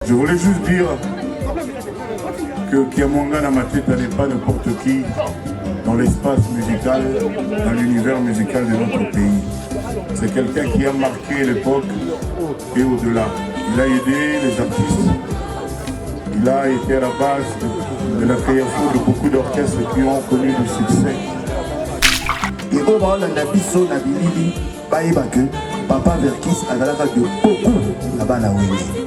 Je voulais juste dire que Kiamwanga Namateta n'est pas n'importe qui dans l'espace musical, dans l'univers musical de notre pays. C'est quelqu'un qui a marqué l'époque et au-delà. Il a aidé les artistes. Il a été à la base de la création de beaucoup d'orchestres qui ont connu le succès. Et au moment où Nabiso Nabilili, Papa Verkis a la de beaucoup là-bas na Wenge.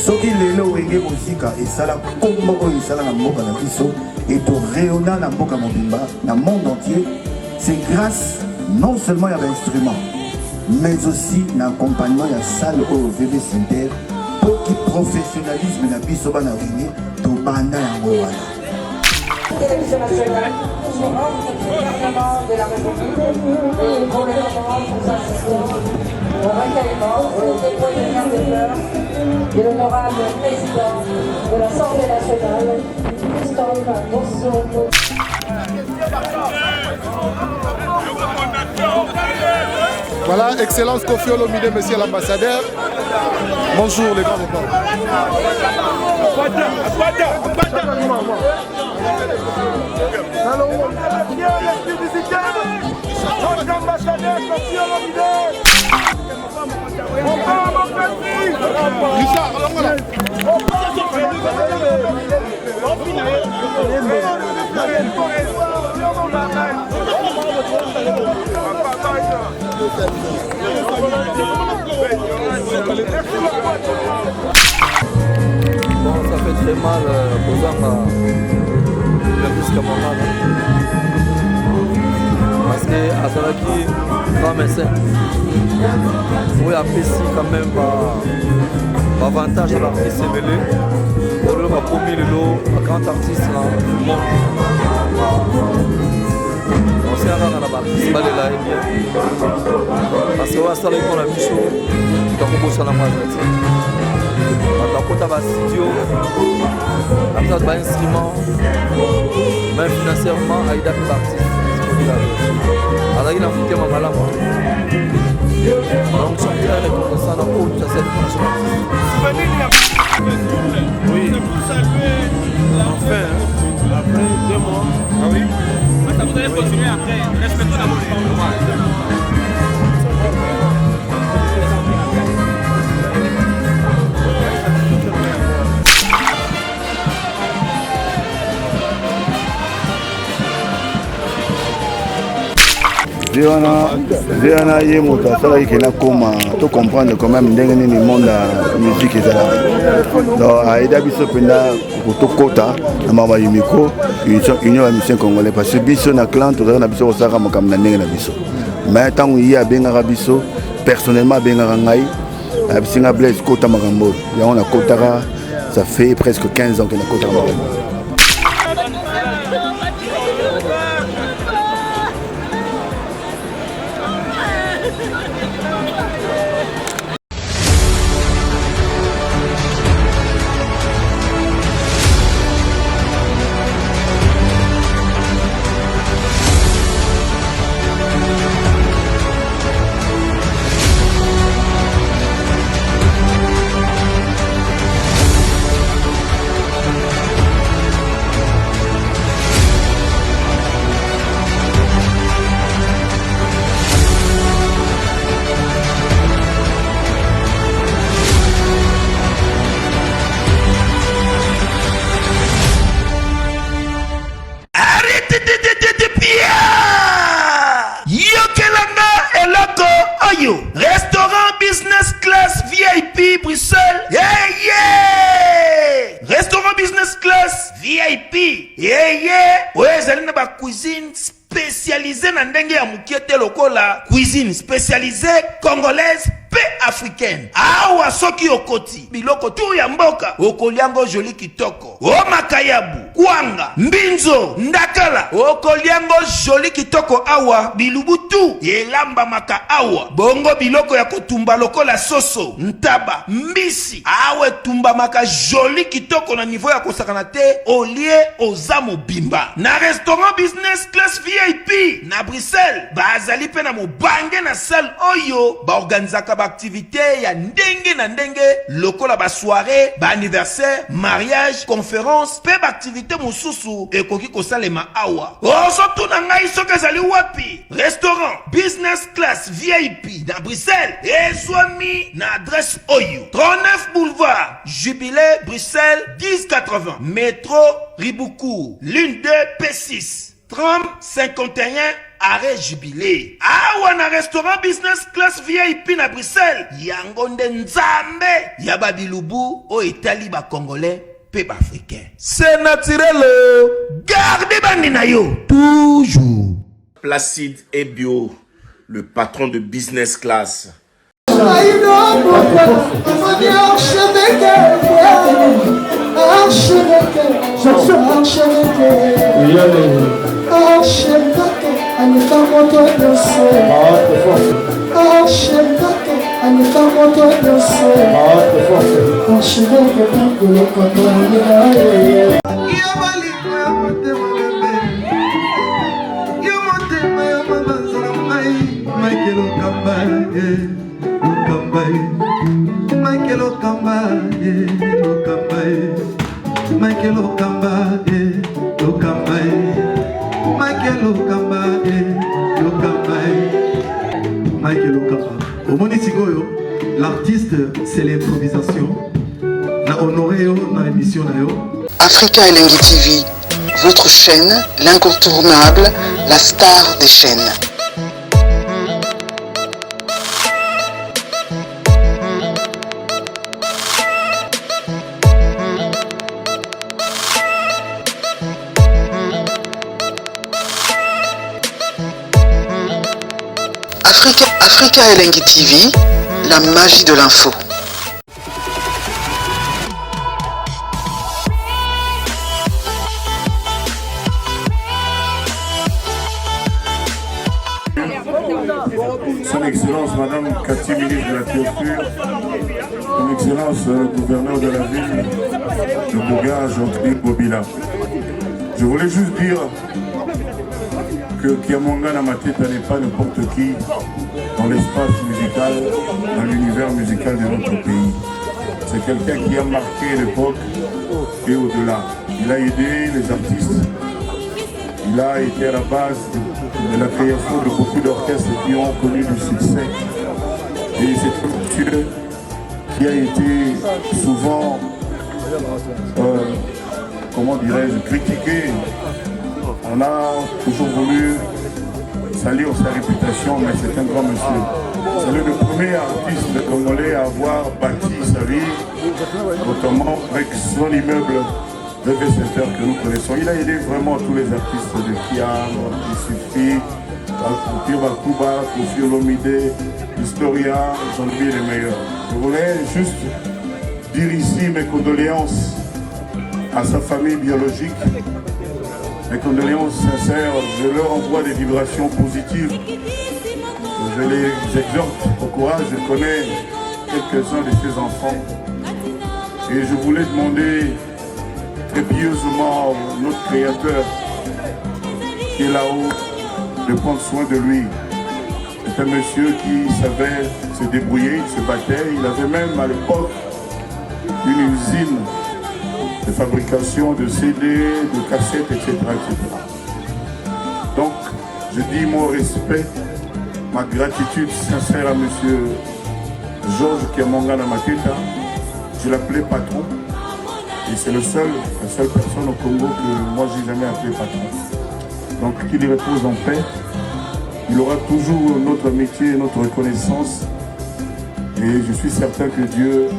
Soki lelo Wenge Mosika et Sala Kombo et Sala Namboka Nabiso et to Réona Namboka Mobimba, dans le monde entier, c'est grâce non seulement à l'instrument, mais aussi à l'accompagnement de la salle au VV Center pour qu'il professionnalisme Nabiso na Wenge, to Banda Yangowana. Télévision nationale, au gouvernement de la République et pour le moment, nous assistons au recueillement et au déploiement des fleurs de l'honorable président de l'Assemblée nationale, Christophe Bosso. Voilà, Excellence Kofi Olomide, monsieur l'ambassadeur. Bonjour les grands repas. Bon, ça fait très mal posant le risque à mon âme. Parce que Azaraki, grand médecin, il y a quand même pas avantage à l'artiste évelé. Pour le premier lot, un grand artiste dans le monde. On sait à la barque, pas de là et bien. Parce que ça, c'est la mission, donc on bosse à la majorité. Quand on a un studio, on a un instrument, même financièrement, il y a des artistes. Alors il a foutu ma malade. Donc je suis très reconnaissant pour cette franchement. Oui, enfin, après 2 mois. Ah oui. Ça vous allez continuer après. Respectons d'abord les gens. Zéana Yemoto, ça qui est là comme tout comprendre quand même le monde de la musique est là. Donc Aïda Bisso Penda pour tout kota, na mama Yumiko, union mission congolais parce que Bisso na clan tout ça na Bisso osaka makam na ndenge na Bisso. Mais tant il y a benga Bisso personnellement benga ngai, Bisinga Blaise kota makambo. Ya on a kotara, ça fait presque 15 ans que na kota makambo. Restaurant business class VIP Bruxelles. Yeah, yeah. Restaurant business class VIP. Yeah, yeah. Ouais, zali na ba cuisine spécialisée na ndenge ya mukiete lokola. Cuisine spécialisée congolaise pe africaine. Awa soki okoti. Biloko tu ya mboka. Okoliango joli kitoko. O makayabu. Kwanga. Mbinzo. Ndakala. Okoliango joli kitoko awa. Bilubutu. Yelamba maka awa. Bongo biloko ya kotumba lokola soso. Ntaba. Mbisi. Awe tumba maka joli kitoko na niveau ya kosakana te. Olie ozamo bimba. Na restaurant business class VIP. Na Bruxelles. Bazali pe na mobange na salle oyo. Ba organizaka ba activité ya ndenge na ndenge lokola ba soirée, ba anniversaire, mariage, conférence, pe ba activité mosusu ekoki kosalema awa. Ozotuna ngai soki ezali wapi? Restaurant Business Class VIP dans Bruxelles. Ezwami na adresse Oyo 39 boulevard Jubilé Bruxelles 1080 métro Riboukou ligne 2 P6 30 51 arrêt Jubilé. Awa na restaurant Business Class VIP na Bruxelles. Yango nde nzambe ya babilubu o etali ba congolais pe ba africain. C'est naturel. Gardez bandi na yo toujours. Placide et Bio, le patron de Business Class. L'artiste, c'est l'improvisation. Na honoré dans l'émission. Africa Elengi TV, votre chaîne, l'incontournable, la star des chaînes. Africa Elengi TV, la magie de l'info. Son Excellence Madame Cathy, ministre de la Culture, Son Excellence gouverneur de la ville de Bouga, Jean-Claude Bobila. Je voulais juste dire que Kiamongana Mateta n'est pas n'importe qui dans l'espace musical, dans l'univers musical de notre pays. C'est quelqu'un qui a marqué l'époque et au-delà. Il a aidé les artistes. Il a été à la base de la création de beaucoup d'orchestres qui ont connu du succès. Et c'est un monsieur qui a été souvent, comment dirais-je, critiqué. On a toujours voulu salir sa réputation, mais c'est un grand monsieur. C'est le premier artiste congolais à avoir bâti sa vie, notamment avec son immeuble VV Center que nous connaissons. Il a aidé vraiment tous les artistes de Kiam, Isufi, Pierre Bakuba, Kofi Olomide, Historia, j'en oublie les meilleurs. Je voulais juste dire ici mes condoléances à sa famille biologique. Mes condoléances sincères, je leur envoie des vibrations positives. Je les exhorte au courage, je connais quelques-uns de ces enfants. Et je voulais demander très pieusement à notre Créateur qui est là-haut de prendre soin de lui. C'est un monsieur qui savait se débrouiller, il se battait. Il avait même à l'époque une usine de fabrication de CD, de cassettes, etc., etc. Donc, je dis mon respect, ma gratitude sincère à M. Georges Kiamongana Mateta. Je l'appelais patron. Et c'est la seule personne au Congo que moi j'ai jamais appelé patron. Donc, qu'il y repose en paix. Il aura toujours notre amitié et notre reconnaissance. Et je suis certain que Dieu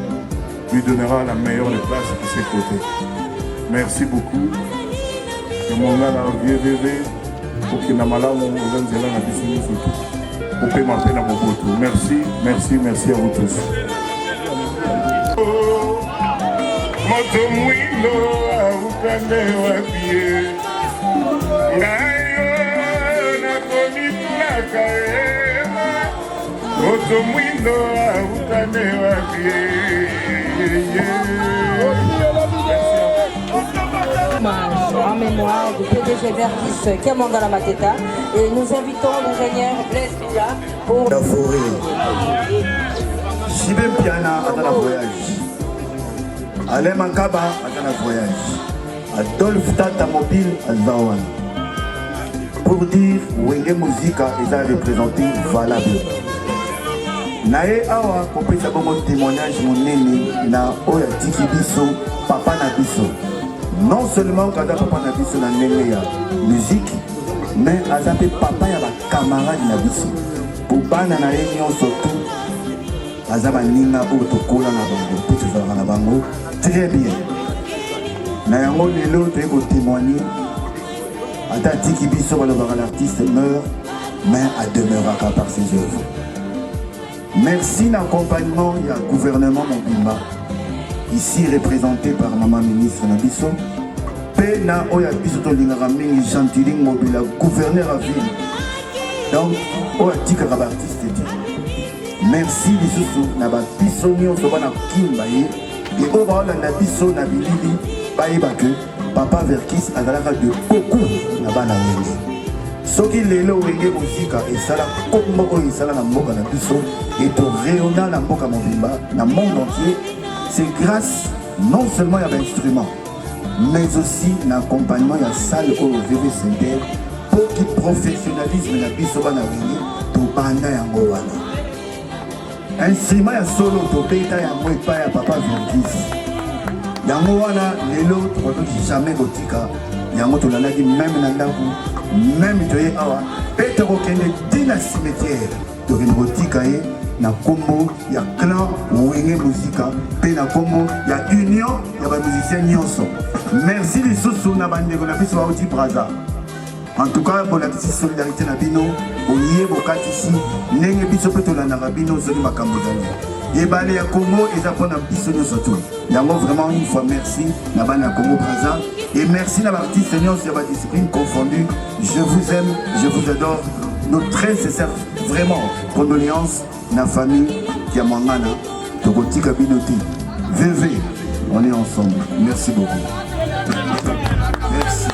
lui donnera la meilleure des places à ses côtés. Merci beaucoup. Et mon gars, pour qu'il n'a pas merci, merci, merci à vous tous. En mémoire du PDG Verkis Kiamongana Mateta et nous invitons l'ingénieur Blaise Villa pour... Chibem Piana à la voyage. Alain Mankaba à la voyage. Adolphe Tata Mobile à Zawan. Pour dire Wenge Musica est à représenter valable. Nae awa kopesa bongo témoignage monene na oya tiki biso papa na biso. Non seulement kada papa na biso na ndenge ya musique, mais azape papa ya ba camarade na biso. Pour bana na ye nyonso tout azaba ninga oyo tokola na bango po tozalaka na bango très bien. Na yango lelo toye kotémoigner ata tiki biso balobaka l'artiste meurt mais ademeuraka par ses œuvres. Merci l'accompagnement du gouvernement Mobimba, ici représenté par Maman Ministre Nabiso, Pena Oya Bisoto Lingaraming Chantiling Mobila, gouverneur à ville. Donc, Oya Tika Rabartiste dit. Merci Bisoso, Naba Bisonio Sobana Kimbaye, et Oba Nabiso Nabilili, Baïbake, Papa Verkis, Adalaka de beaucoup, Naba Nawele. Soki lelo wenge musika esala kombo esala na mboka na biso et to rayonna na mboka mobimba na monde entier, c'est grâce non seulement à l'instrument mais aussi l'accompagnement ya salle au VV Center pour qui professionnalisme na biso bana wenge to banda yango wana instrument ya solo to beta yango epa ya Papa Verkis yango wana lelo to jamais botika yango to lalaki même na ndako même toye awa pete kokende dina cimetière tokende kotika ye na kombo ya clan Wenge Musica pe na kombo ya union ya bamusicien nyonso. Merci lisusu na bandeko na biso bauti Braza. En tout cas bolakisi solidarité na bino boye bokatisi ndenge biso pe tolandaka bino zoli makambo zali ebale ya Congo eza mpona biso nyonso to yango vraiment une fois merci na bana ya Congo Braza. Et merci à l'artiste Seigneur sur la discipline confondue. Je vous aime, je vous adore. Nos très sincères, vraiment, condoléances à la famille qui a mangana, Togoti Kabinoti. VV, on est ensemble. Merci beaucoup. Merci.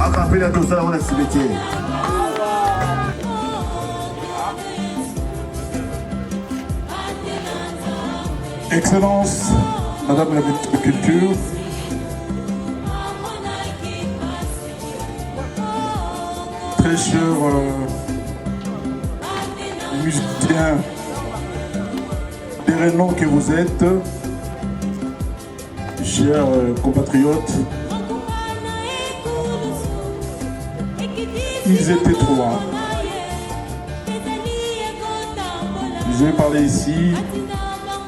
Accampez la dose à la cimetière. Excellence, Madame la ministre de Culture, très chers musiciens des renom que vous êtes, chers compatriotes, ils étaient trois. Je vais parler ici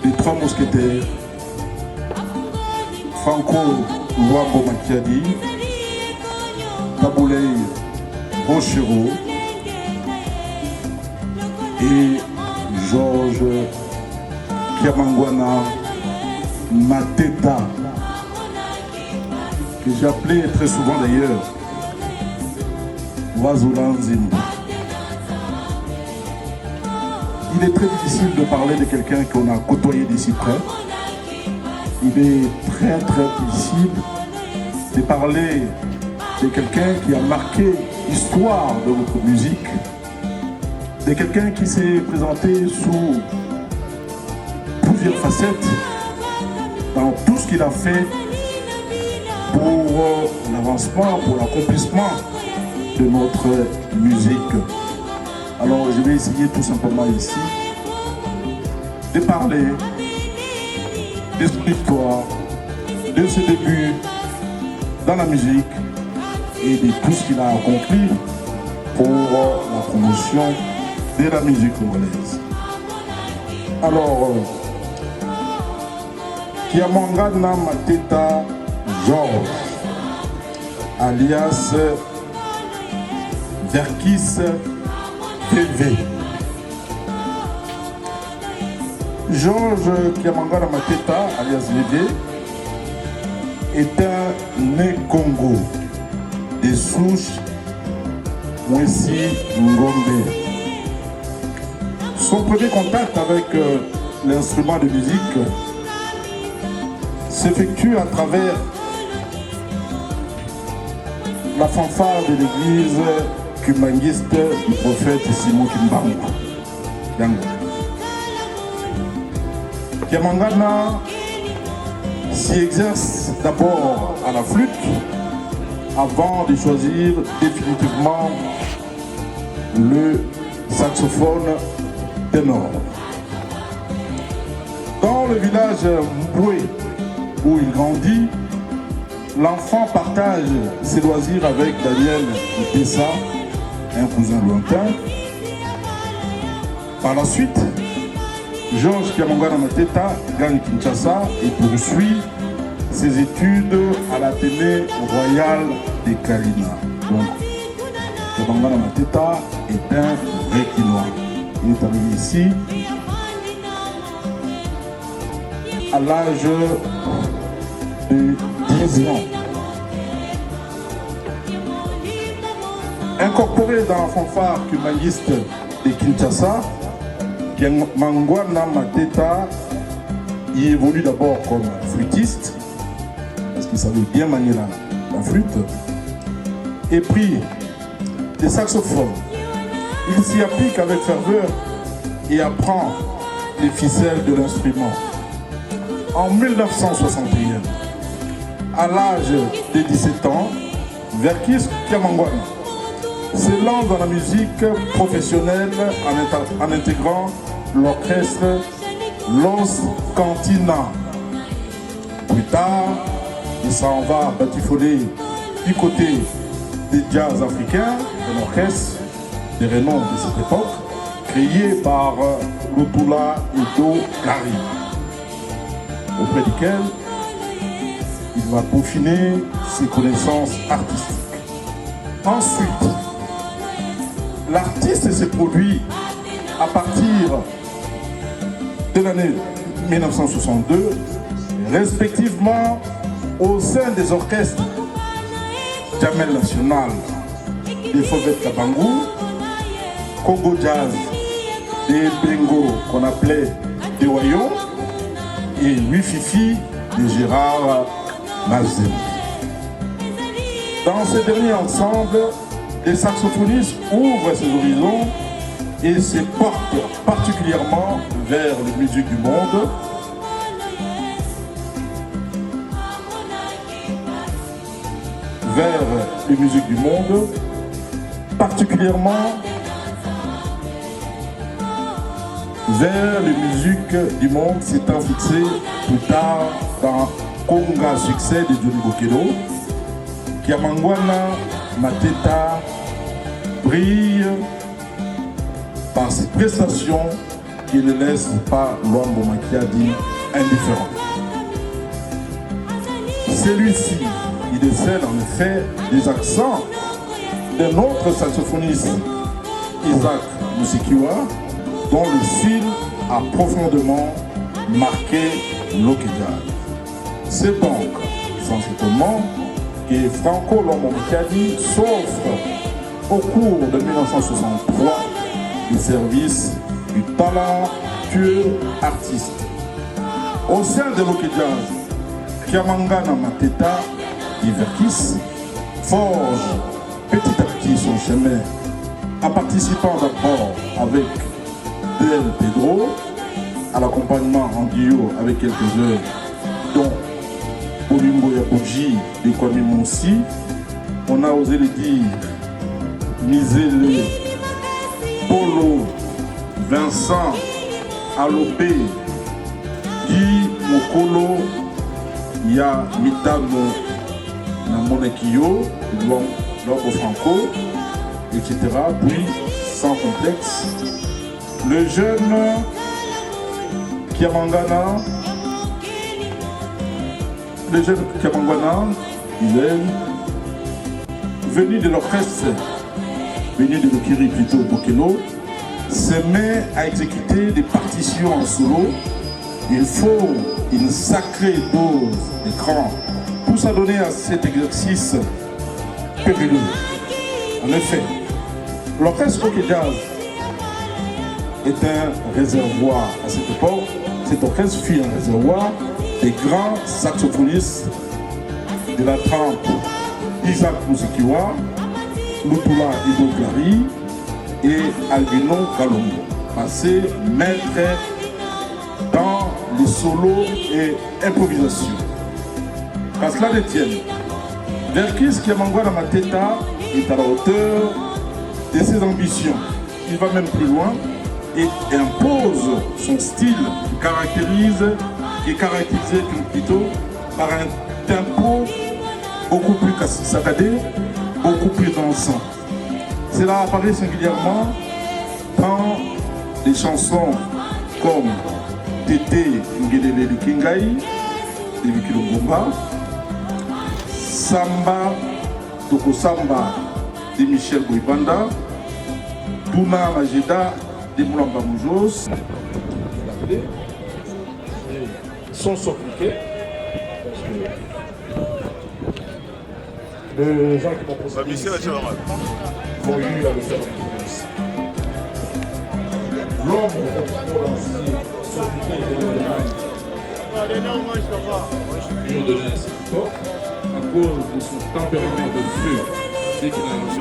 des trois mousquetaires, Franco Luambo Makiadi, Tabouley Rochero et Georges Kiamangwana Mateta, que j'appelais très souvent d'ailleurs Wazulan Zimba. Il est très difficile de parler de quelqu'un qu'on a côtoyé d'ici près. Il est très difficile de parler de quelqu'un qui a marqué l'histoire de notre musique, de quelqu'un qui s'est présenté sous plusieurs facettes dans tout ce qu'il a fait pour l'avancement, pour l'accomplissement de notre musique. Alors je vais essayer tout simplement ici de parler de son histoire, de ses débuts dans la musique et de tout ce qu'il a accompli pour la promotion de la musique congolaise. Alors, Kiamangana Mateta Georges, alias Verkis TV. Georges Kiamangana Mateta, alias VV, est un né Congo, des souches Mwesi Ngombe. Son premier contact avec l'instrument de musique s'effectue à travers la fanfare de l'église kumbanguiste du prophète Simon Kimbangu. Kiamangana s'y exerce d'abord à la flûte avant de choisir définitivement le saxophone ténor. Dans le village Mboué où il grandit, l'enfant partage ses loisirs avec Daniel Tessa, un cousin lointain. Par la suite, Georges Kiamangana Mateta gagne Kinshasa et poursuit ses études à l'Athénée royal de Kalina. Donc, Kiamangana Mateta est un vrai Kinois. Il est arrivé ici à l'âge de 10 ans. Incorporé dans la fanfare cubaniste de Kinshasa, Kiamangana Mateta y évolue d'abord comme flûtiste, parce qu'il savait bien manier la flûte, et puis des saxophones. Il s'y applique avec ferveur et apprend les ficelles de l'instrument. En 1961, à l'âge de 17 ans, Verkis Kiamangana s'élance dans la musique professionnelle en intégrant l'orchestre Los Cantina. Plus tard, il s'en va batifoler du côté des jazz africains, un orchestre de renom de cette époque, créé par Lutula Edo Gari, auprès duquel il va peaufiner ses connaissances artistiques. Ensuite, l'artiste s'est produit à partir de l'année 1962, respectivement au sein des orchestres Jamel National des Fauvettes Kabangou, Congo Jazz des Bengo qu'on appelait des Wayon et Louis Fifi de Gérard Mazem. Dans ces derniers ensembles, les saxophonistes ouvrent ses horizons et se portent particulièrement vers les musiques du monde. Vers les musiques du monde, particulièrement vers les musiques du monde s'étant fixé plus tard dans Conga Succès de Johnny Bokelo. Kiamangana Mateta brille par ses prestations qui ne laissent pas Luambo Makiadi indifférent. Celui-ci, il décèle en effet des accents d'un autre saxophoniste, Isaac Musikiwa, dont le style a profondément marqué l'Okédia. C'est donc sans étonnement que Franco Luambo Makiadi s'offre au cours de 1963 le service du talentueux artiste. Au sein de l'Okédia, Kiamangana Mateta et Verkis forge petit à petit son chemin en participant d'abord avec Del Pedro à l'accompagnement en duo avec quelques œuvres dont Olimbo Yaboji de Kwame Monsi. On a osé le dire Misele, Polo, Vincent, Alopé, Guy Mokolo, Ya Mitano Namonekio, Lobo Franco, etc. Puis, sans complexe, le jeune Kiamangana, il est venu de l'orchestre, venu de l'Okiri plutôt Bokelo, se met à exécuter des partitions en solo. Il faut une sacrée dose d'écran pour s'adonner à cet exercice périlleux. En effet, l'orchestre Okédia est un réservoir à cette époque. Cet orchestre fut un réservoir des grands saxophonistes de la trempe Isaac Musikiwa, Lutula Edo Gari et Albino Kalombo, passés maîtres dans les solos et improvisation. Qu'à cela ne tienne, Verkis Kiamangwana Mateta est à la hauteur de ses ambitions. Il va même plus loin et impose son style qui est caractérisé plutôt par un tempo beaucoup plus saccadé, beaucoup plus dansant. Cela apparaît singulièrement dans des chansons comme Tété Ngelele Lukingai de Vicky Longomba, Samba Toko Samba de Michel Boibanda, Duna Majeda de Moulamba Moujos. Sont suppliqués. Les gens qui m'ont posé ici ont eu à le faire. L'homme pour l'ancien suppliqué de donner un support à cause de son tempérament de feu. Dès qu'il a lancé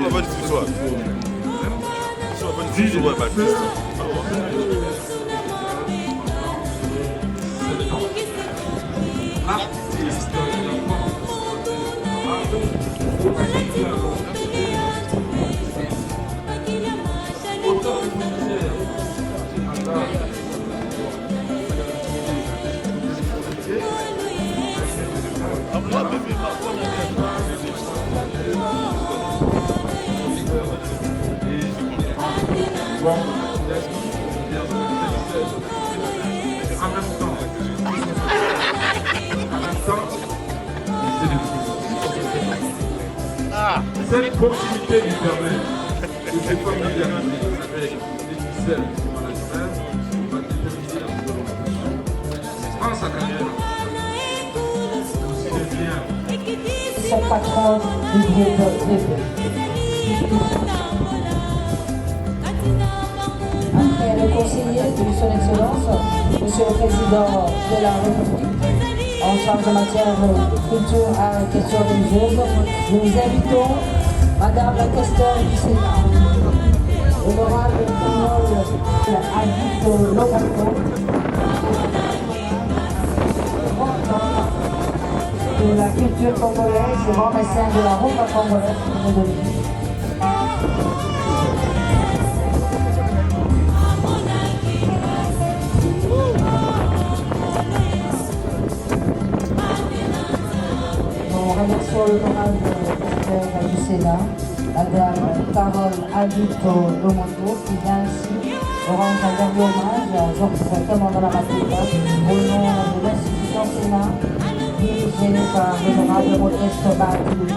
cette proximité lui permet de se familiariser avec les ficelles du management qui va déterminer la développement. Dans sa carrière, aussi les liens. Son patron du groupe VP. Après le conseiller de son Excellence, Monsieur le Président de la République, en charge de matière culture et questions religieuses, nous invitons Madame la questeur du Sénat, honorable Paul Adito Lobato, de la culture congolaise et grand mécène de la rumba congolaise de Dominique. Nous remercions l'honorable président du Sénat, Madame Carole Adito Lomondo, qui vient ici rendre un dernier hommage à Georges commandant la Mateta au nom de l'institution Sénat, dirigée par l'honorable Modeste Barthélémy.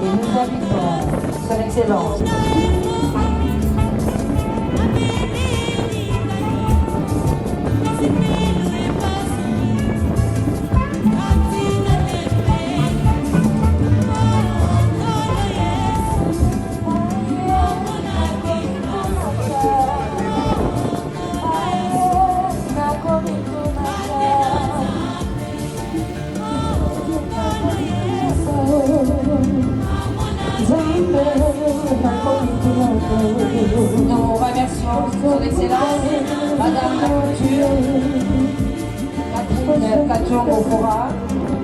Et nous invitons son Excellence. Nous remercions son Excellence, Madame la Culture, Catherine Kachongo-Fora,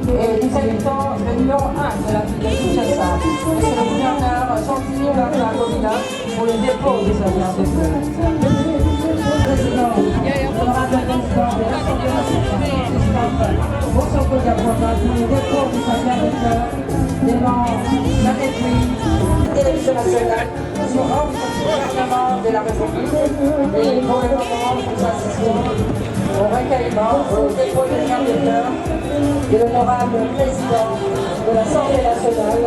et nous invitons le numéro 1 de la ville de Kinshasa, Monsieur le gouverneur Chantilly Barbara pour le dépôt de sa bière de feu. Président, honorable président de l'Assemblée nationale, bonsoir pour le dépôt de sa bière de fleurs devant la télévision nationale, sur ordre du gouvernement de la République, et pour le moment, nous assistons au recueillement, au dépôt de bière de fleurs de l'honorable président de l'Assemblée nationale,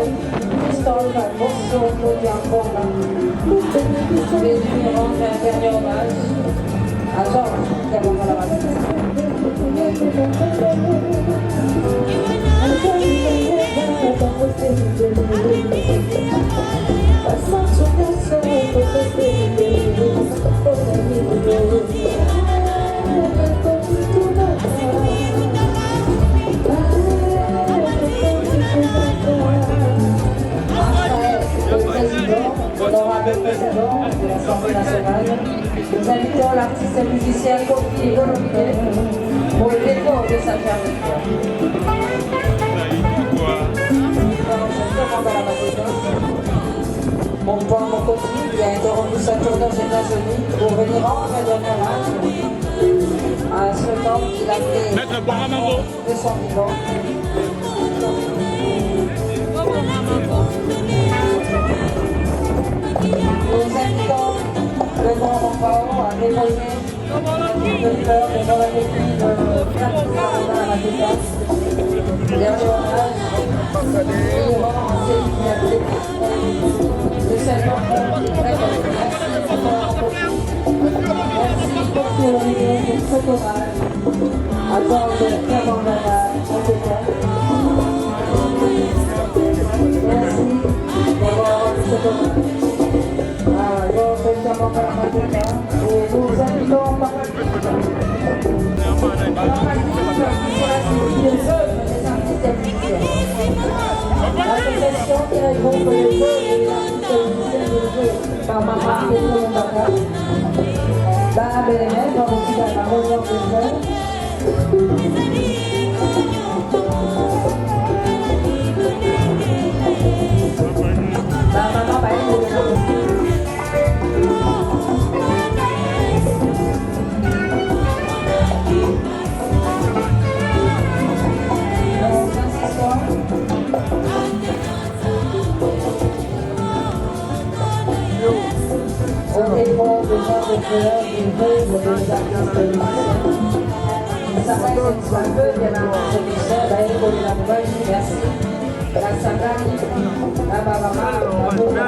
Christophe Bosso-Modiamponga. Et nous rendons un dernier hommage à Georges Kiamangwana la Mateta. Honorable président de l'Assemblée nationale, nous invitons l'artiste musicien Kofi Olomide pour le dépôt de sa fermeture. Mon point, mon coquille, il a interrompu sa tournée aux États-Unis pour venir rendre un hommage à ce homme qu'il a fait de son vivant. Nous invitons le grand rempart à déposer de fleurs devant la dépouille de Fernand à la défense. Dernier hommage, vivant en sécurité. De cette enfant qui est très belle. Merci beaucoup pour ce hommage. À temps de Fernand à la défense. Merci d'avoir ce hommage. Et nous invitons par la suite les œuvres des artistes et musiciens. L'association qui regroupe les œuvres des artistes et musiciens dirigée par Maman Pedro Mbaka, Dana Belemel, dans le sud de la région de Zèle. La maman va être au dépôt de gens de fleurs, des vœux de des artistes musiciens. Ça va être un peu de la production, d'ailleurs, pour la nouvelle, merci. La Sagani, la Babama, la Boum, la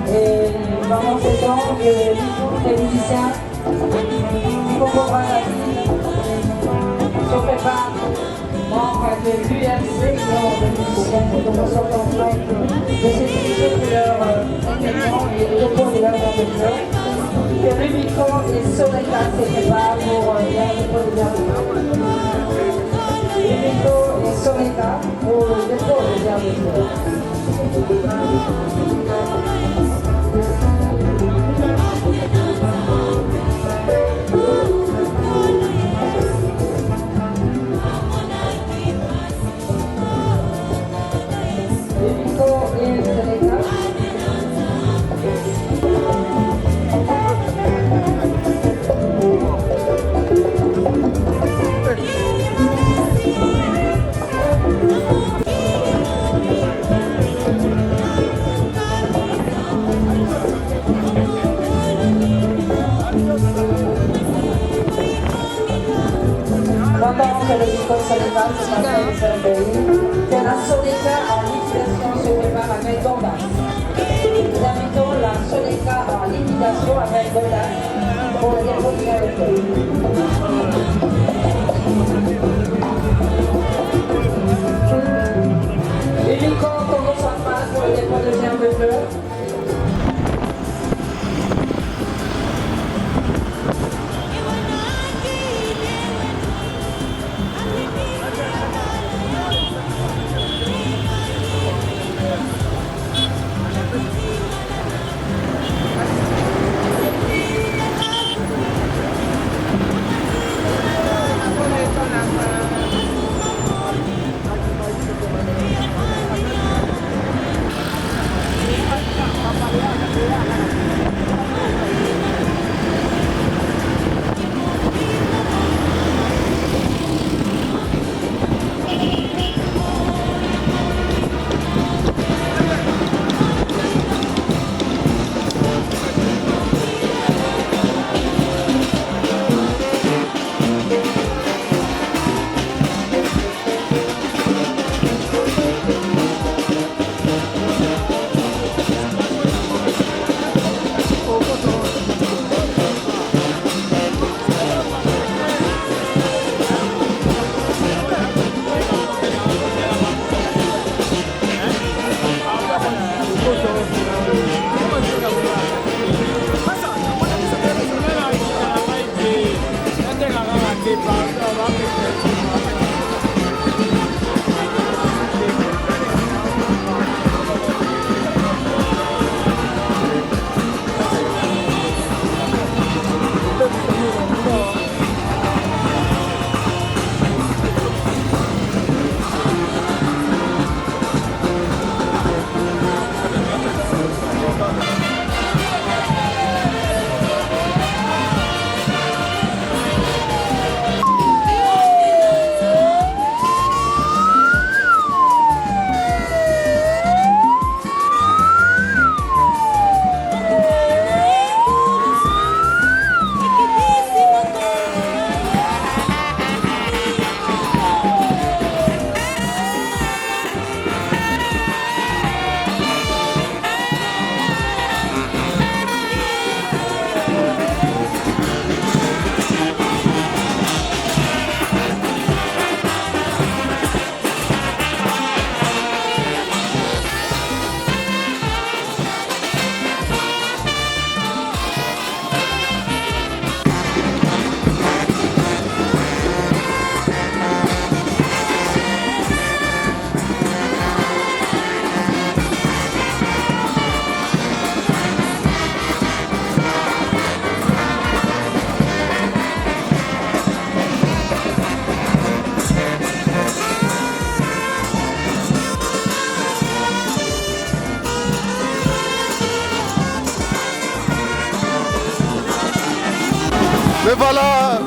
et pendant ce temps, les musiciens, Coco Brasati, se préparent. Membre de l'UMC, membre de musiciens, nous sommes en train de s'utiliser pour leur événement et le dépôt de leur entreprise. Que l'Ubico et Soleca se préparent pour leur dépôt de leur entreprise. L'Ubico et Soleca pour le dépôt de leur entreprise. Pendant que le Bicol Soleca se passe dans le pays, que la Soleca en liquidation se prépare avec Gondas. Nous invitons la Soleca en liquidation avec Gondas pour le dépôt de leur Ubico Congo Central pour le dépôt de germes de fleurs.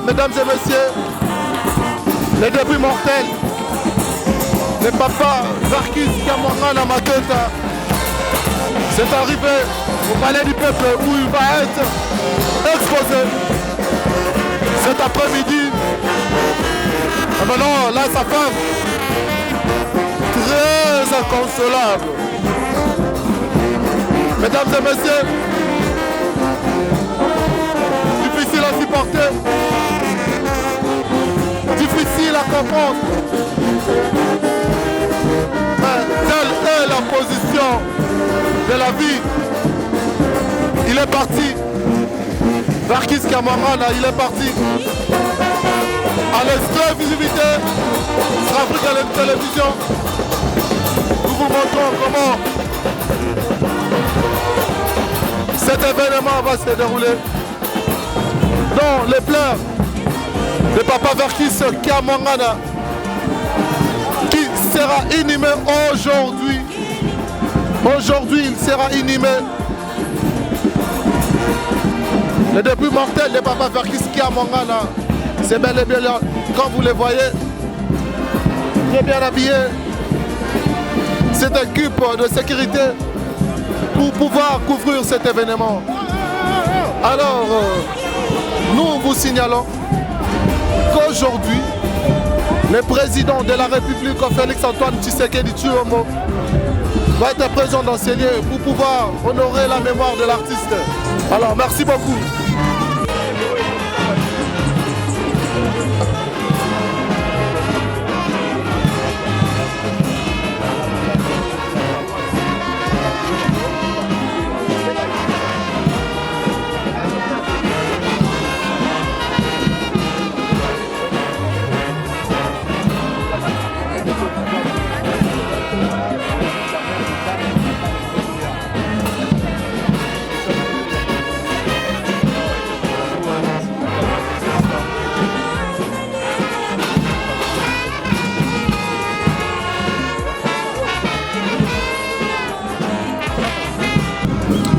mesdames et messieurs, les débuts mortels, les papas Verkis Kamwangana Mateta, c'est arrivé au palais du peuple où il va être exposé cet après-midi. Et maintenant, là, sa femme, très inconsolable. Mesdames et messieurs, difficile à supporter, difficile à comprendre. Mais telle est la position de la vie. Il est parti. Verkis Kamwangana, il est parti. À l'exclusivité sur Afrique Télévision, nous vous montrons comment cet événement va se dérouler dans les pleurs de Papa Verkis Kamwangana qui sera inhumé aujourd'hui. Aujourd'hui, il sera inhumé. Le début mortel de Papa Verkis Kamwangana, c'est bel et bien là, quand vous les voyez, très bien habillés. Cette équipe de sécurité pour pouvoir couvrir cet événement. Alors, nous vous signalons qu'aujourd'hui, le président de la République, Félix-Antoine Tshisekedi Tshilombo, va être présent dans ces lieux pour pouvoir honorer la mémoire de l'artiste. Alors, merci beaucoup.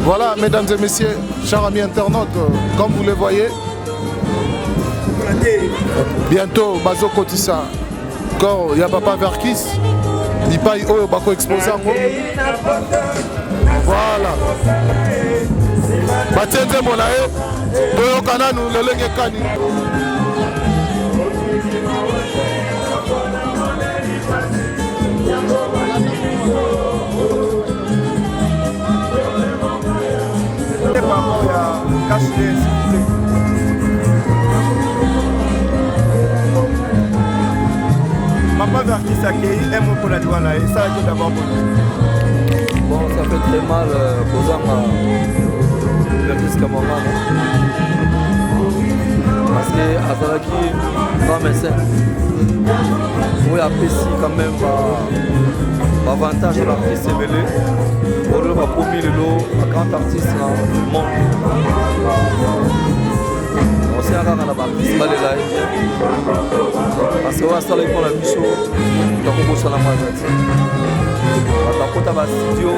Voilà, mesdames et messieurs, chers amis internautes, comme vous le voyez, bientôt, Bazo Kotissa, quand il y a Papa Verkis, il paye au Bako exposé. Voilà. Batienze Monae, Boyo Kananu, le Lenge Kani. Papa Verkis accueilli un mot pour la douane et ça a d'abord bon, ça fait très mal posant à Verkis Kamwangana parce que Azalaki grand médecin oui apprécie quand même l'avantage de l'artiste évelé pour le promis le lot à grand artiste dans le monde. On s'est encore à la partie balela parce que on a salé pour la mission donc on bosse à la majorité on a pas studio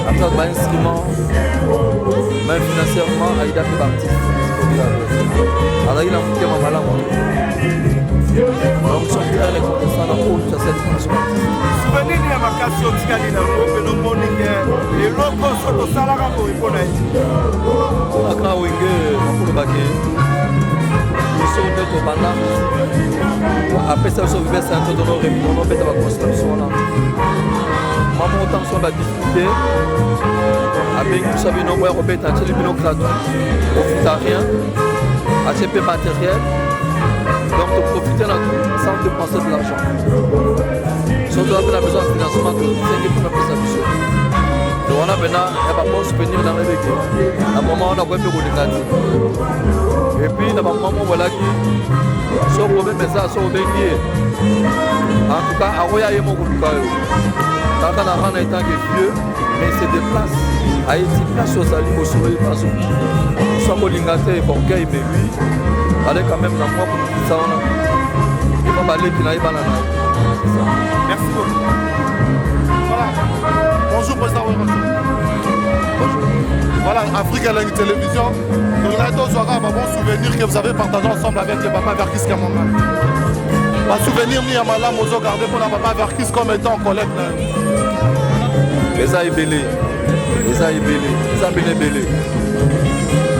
après un instrument même financièrement il a fait partie alors il a monté ma malade donc son frère est content dans toute cette dimension souvenir ya makasi otikali na ngombe no moninge eloko soto salaka ko ipona aka wenge makolo bake biso nde tobanda apesa biso vive santo tono beta baconstruction wana mama otanso badifficulté abengi biso bino moya kobeta atieli bino gratuit ofuta rien atie mpe matériel donc profiter de tout sans dépenser de l'argent. Si on a besoin de financement, c'est pour faire ça. Donc on a maintenant un bon souvenir dans les véhicules. À un moment, on a un peu de et puis, à un moment, voilà qui sont pour même ça, sont bénis. En tout cas, à Roya et mon groupe, quand on a rendu un temps vieux, mais c'est des places. À Haïti, place aux alliés, au soleil, pas au soit Molingate et Borgay, mais lui. Allez quand même dans moi pour tout ça. Il va aller qui n'a pas la merci beaucoup. Voilà. Bonjour, président. Bonjour. Voilà, Afrique et la télévision. Nous avons un bon souvenir que vous avez partagé ensemble avec le papa Verkis Kiamonga. Un souvenir ni à Malam, vous avez gardé pour le papa Verkis comme étant collègue. Les a ébélés. Les a ébélés. Les a bien ébélés.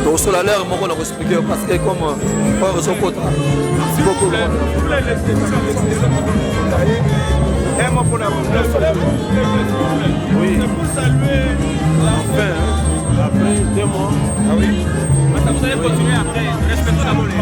Donc sur la l'air, moi on a expliqué parce que comme on reçoit quota. Merci beaucoup. Un mot pour la oui. C'est pour saluer enfin, après 2 mois. Ah oui. Vous allez continuer après. Respectons d'abord les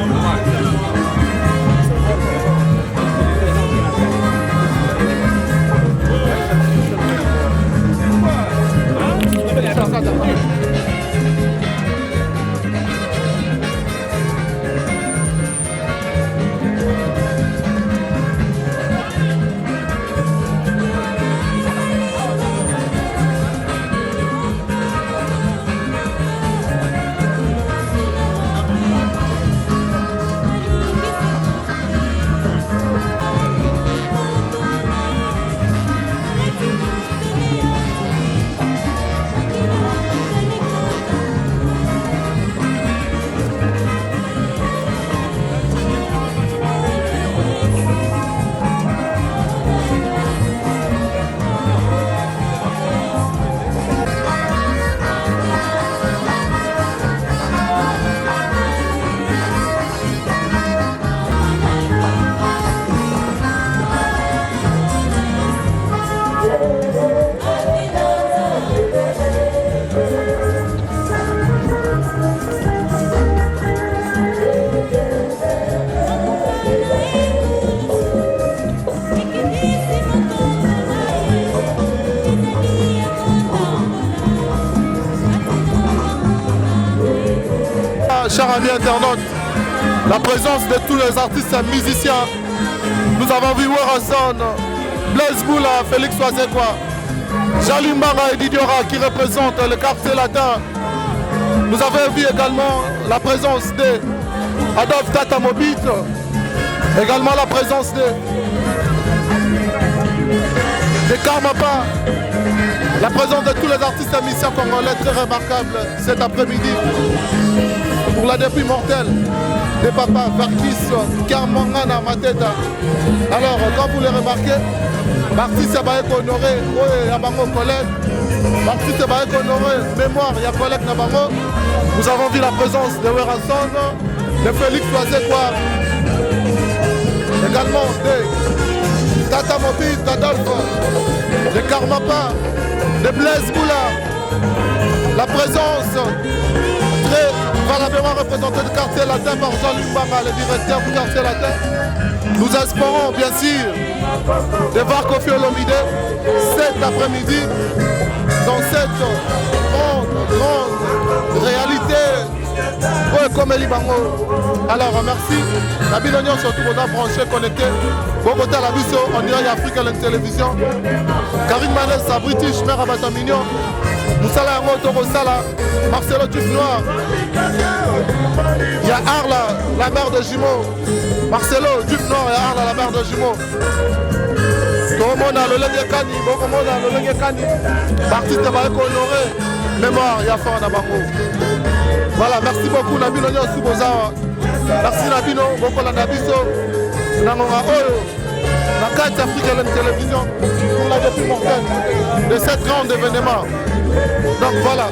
Chers amis internautes, la présence de tous les artistes et musiciens. Nous avons vu Werason, Blaise Boula, Félix Oazekwa, Jalimbara et Didiora qui représentent le quartier latin. Nous avons vu également la présence de Adolphe Tata Mobit, également la présence de Karmapa, la présence de tous les artistes et musiciens congolais très remarquables cet après-midi. Pour la depuis mortelle de papa Verkis Kiamonga Mateta. Alors, comme vous le remarquez, l'artiste va être honoré, il y a mon collègue. L'artiste va être honoré, mémoire, il y a collègue Nabango. Nous avons vu la présence de Werason, de Félix Oazekwa, également de Tata Mobit, d'Adolphe, de Karmapa, de Blaise Boula. La présence très valablement représentée du quartier latin par Jean-Luc Bama, le directeur du quartier latin. Nous espérons bien sûr de voir Kofi Olomide cet après-midi dans cette grande réalité. Comme Elibango. Alors merci. La Binonion surtout on a branché, connecté. Bogota la Bisso, on dirait Afrique à la télévision. Karine Manessa, British, Mère Abata Mignon. Moussala Toro Sala, Marcelo Tuf Noir. Il y a Arla, la mère de jumeaux. Marcelo Tuf Noir et Arla, la mère de jumeaux. Toromona, le Lengue Kani, Bokomona, le Lengue Kani. Parti de Baeko Honoré. Mémoire, il y a fort Nabango. Voilà, merci beaucoup Nabino Nyosu Bozawa. Merci Nabino, Bokola Nabiso. Nangonga Oyo. La carte africaine de la télévision pour la depuis mortelle de cet grand événement. Donc voilà.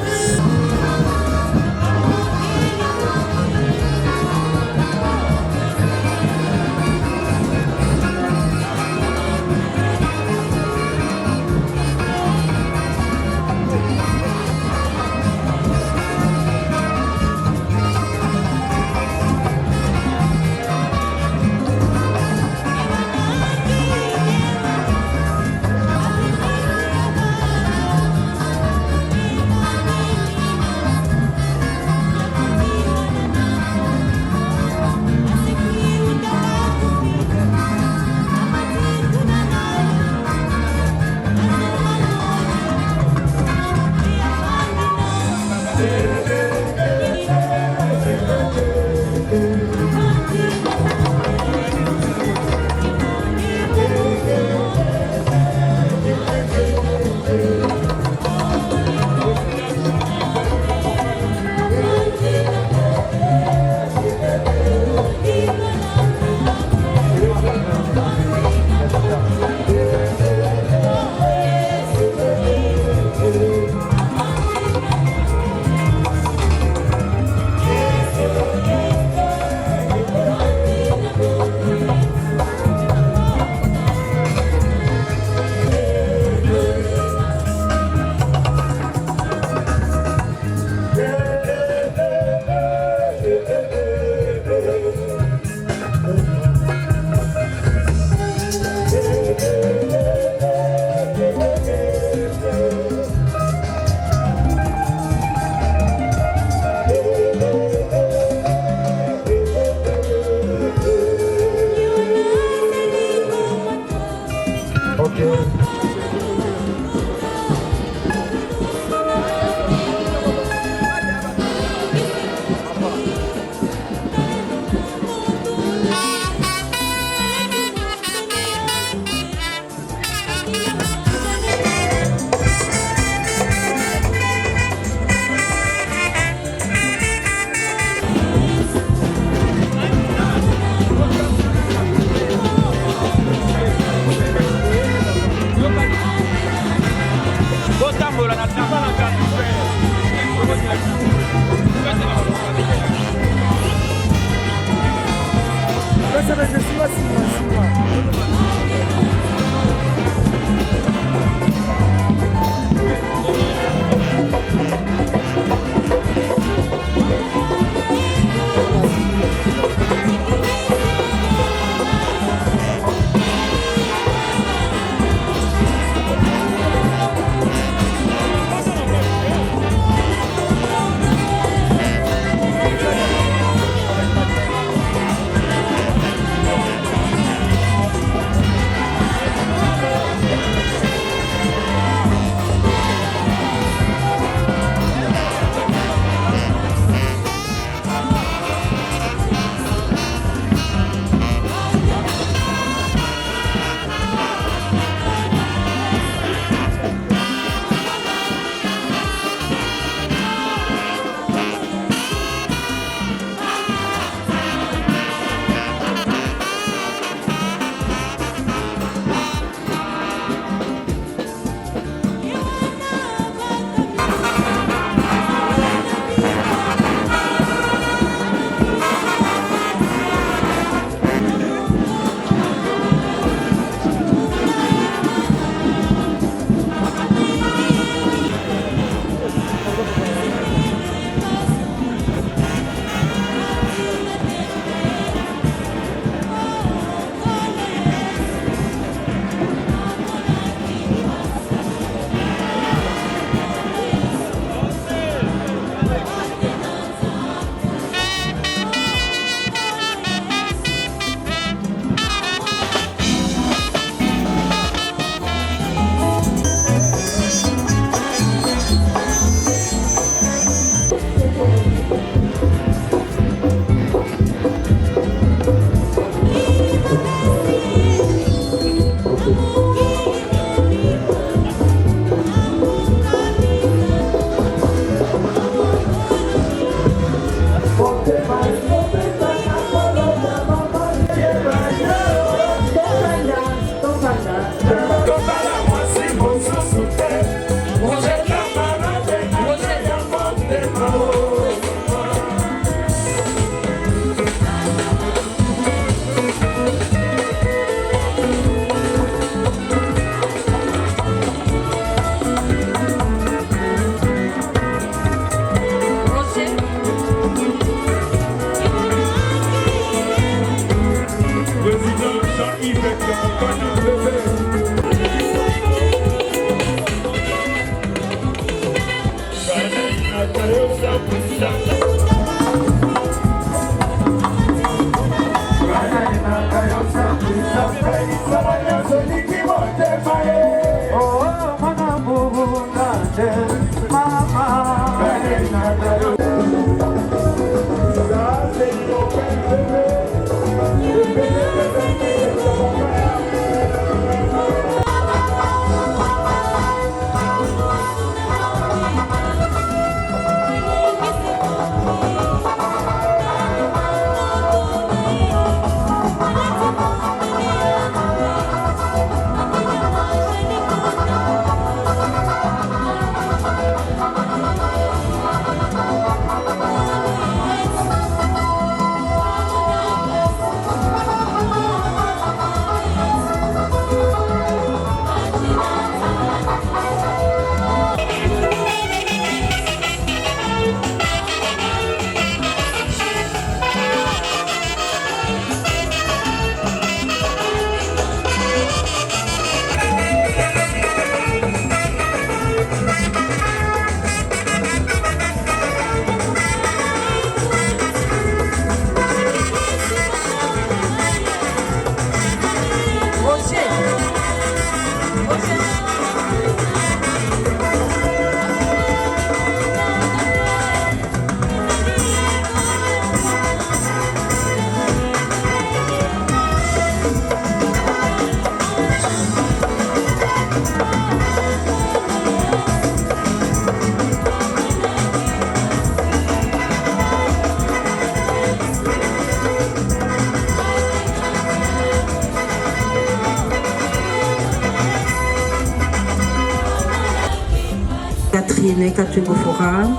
Forum.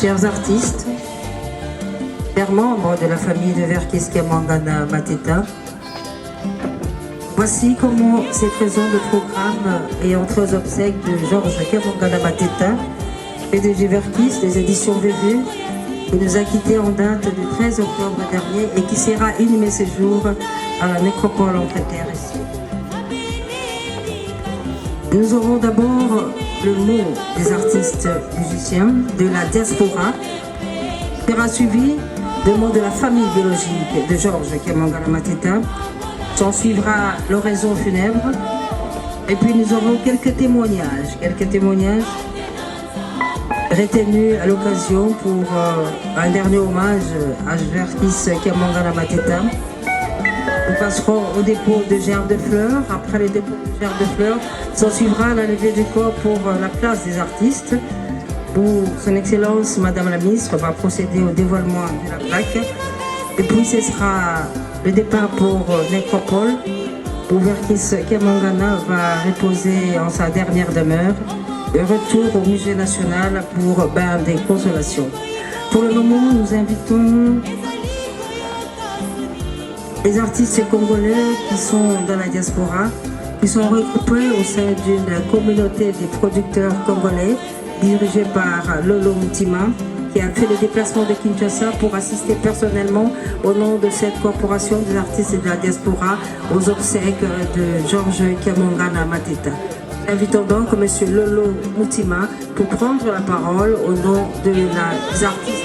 Chers artistes, chers membres de la famille de Verkis Kiamwangana Mateta, voici comment cette raison de programme est entrée aux obsèques de Georges Kiamwangana Mateta, PDG Verkis des éditions VV, qui nous a quittés en date du 13 octobre dernier et qui sera inhumé ce jour à la nécropole Entre-Terres ici. Nous aurons d'abord le mot des artistes musiciens de la diaspora, qui sera suivi de mots de la famille biologique de Georges Kiamwangana Mateta. S'en suivra l'oraison funèbre. Et puis nous aurons quelques témoignages retenus à l'occasion pour un dernier hommage à Verkis Kiamwangana Mateta. Nous passerons au dépôt de gerbes de fleurs. Après le dépôt de gerbes de fleurs, s'en suivra la levée du corps pour la place des artistes, où son Excellence Madame la Ministre va procéder au dévoilement de la plaque. Et puis ce sera le départ pour Nécropole, où Verkis Kiamwangana va reposer en sa dernière demeure. Le retour au musée national pour bain des consolations. Pour le moment, nous invitons les artistes congolais qui sont dans la diaspora, qui sont regroupés au sein d'une communauté des producteurs congolais dirigée par Lolo Mutima, qui a fait le déplacement de Kinshasa pour assister personnellement au nom de cette corporation des artistes de la diaspora aux obsèques de Georges Kiamwangana Mateta. Invitons donc M. Lolo Mutima pour prendre la parole au nom des artistes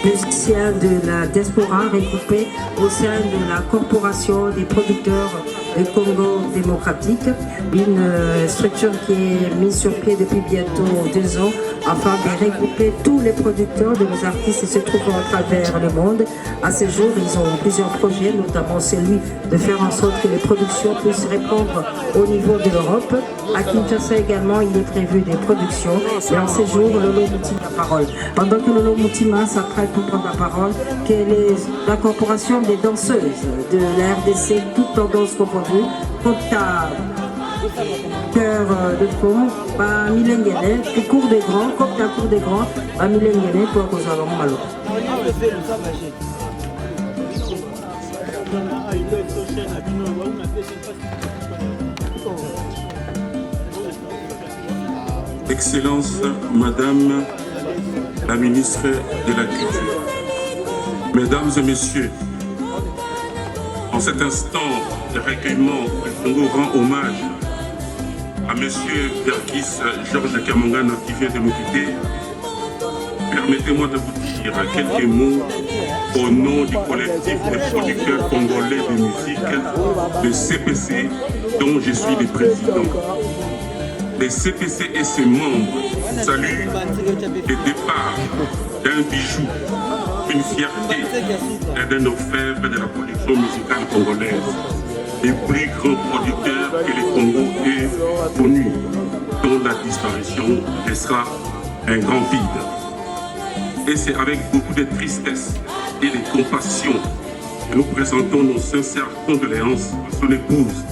musiciens de la diaspora regroupés au sein de la corporation des producteurs du Congo démocratique, une structure qui est mise sur pied depuis bientôt 2 ans afin de regrouper tous les producteurs de nos artistes qui se trouvent à travers le monde. À ce jour, ils ont plusieurs projets, notamment celui de faire en sorte que les productions puissent répondre au niveau de l'Europe. À Kinshasa également, il est prévu des productions. Et en ce jour, Lolo Mutima la parole. Pendant que Lolo Mutima s'apprête pour prendre la parole, quelle est la corporation des danseuses de la RDC, toutes tendances confondues, Copta Cœur de Tronc, Milengene, et Cour des Grands, Copta Cour des Grands, Milengene, pour que nous allons malo. Excellence, Madame la Ministre de la Culture, Mesdames et Messieurs, en cet instant de recueillement, le Congo rend hommage à Monsieur Verkis Georges Kiamwangana qui vient de nous quitter. Permettez-moi de vous dire quelques mots au nom du collectif des producteurs congolais de musique, le CPC, dont je suis le président. Les CPC et ses membres saluent le départ d'un bijou, une fierté et d'un orfèvre de la production musicale congolaise. Les plus grands producteurs que le Congo ait connus, dont la disparition laissera un grand vide. Et c'est avec beaucoup de tristesse et de compassion que nous présentons nos sincères condoléances à son épouse,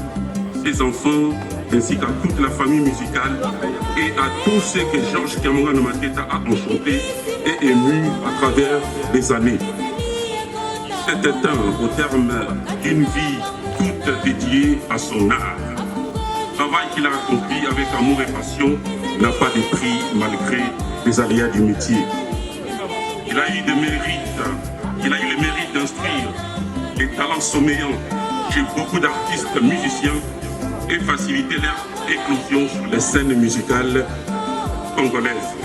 ses enfants, ainsi qu'à toute la famille musicale et à tous ceux que Georges Kiamwangana Mateta a enchantés et émus à travers les années. Cet éteint au terme d'une vie toute dédiée à son art. Le travail qu'il a accompli avec amour et passion n'a pas de prix malgré les aléas du métier. Il a eu des mérites, il a eu le mérite d'instruire les talents sommeillants chez beaucoup d'artistes musiciens et faciliter leur éclosion sur les scènes musicales congolaises.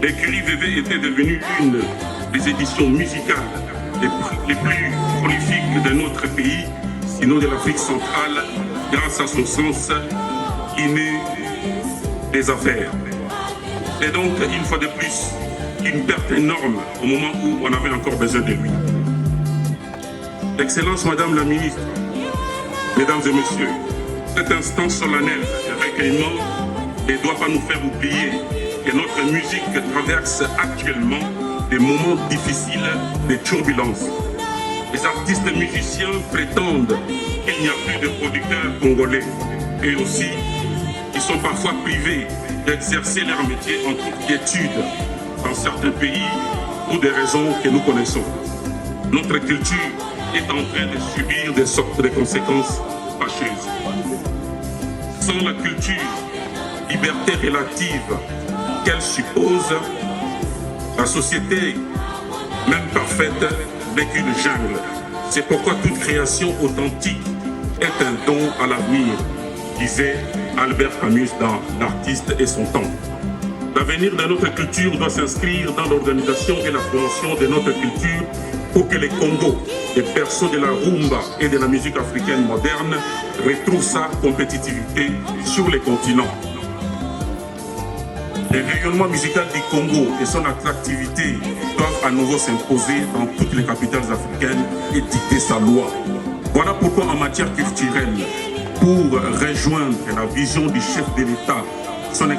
L'écurie VV était devenue une des éditions musicales les plus prolifiques de notre pays, sinon de l'Afrique centrale, grâce à son sens inné des affaires. Et donc, une fois de plus, une perte énorme au moment où on avait encore besoin de lui. Excellence, Madame la Ministre, Mesdames et Messieurs, cet instant solennel de recueillement ne doit pas nous faire oublier que notre musique traverse actuellement des moments difficiles, des turbulences. Les artistes musiciens prétendent qu'il n'y a plus de producteurs congolais et aussi ils sont parfois privés d'exercer leur métier en toute quiétude dans certains pays pour des raisons que nous connaissons. notre culture est en train de subir des sortes de conséquences fâcheuses. Sans la culture, liberté relative qu'elle suppose, la société, même parfaite, n'est qu'une jungle. C'est pourquoi toute création authentique est un don à l'avenir, disait Albert Camus dans L'artiste et son temps. L'avenir de notre culture doit s'inscrire dans l'organisation et la promotion de notre culture pour que les Congos, les berceaux de la rumba et de la musique africaine moderne, retrouvent sa compétitivité sur les continents. Le rayonnement musical du Congo et son attractivité doivent à nouveau s'imposer dans toutes les capitales africaines et dicter sa loi. Voilà pourquoi en matière culturelle, pour rejoindre la vision du chef de l'État, son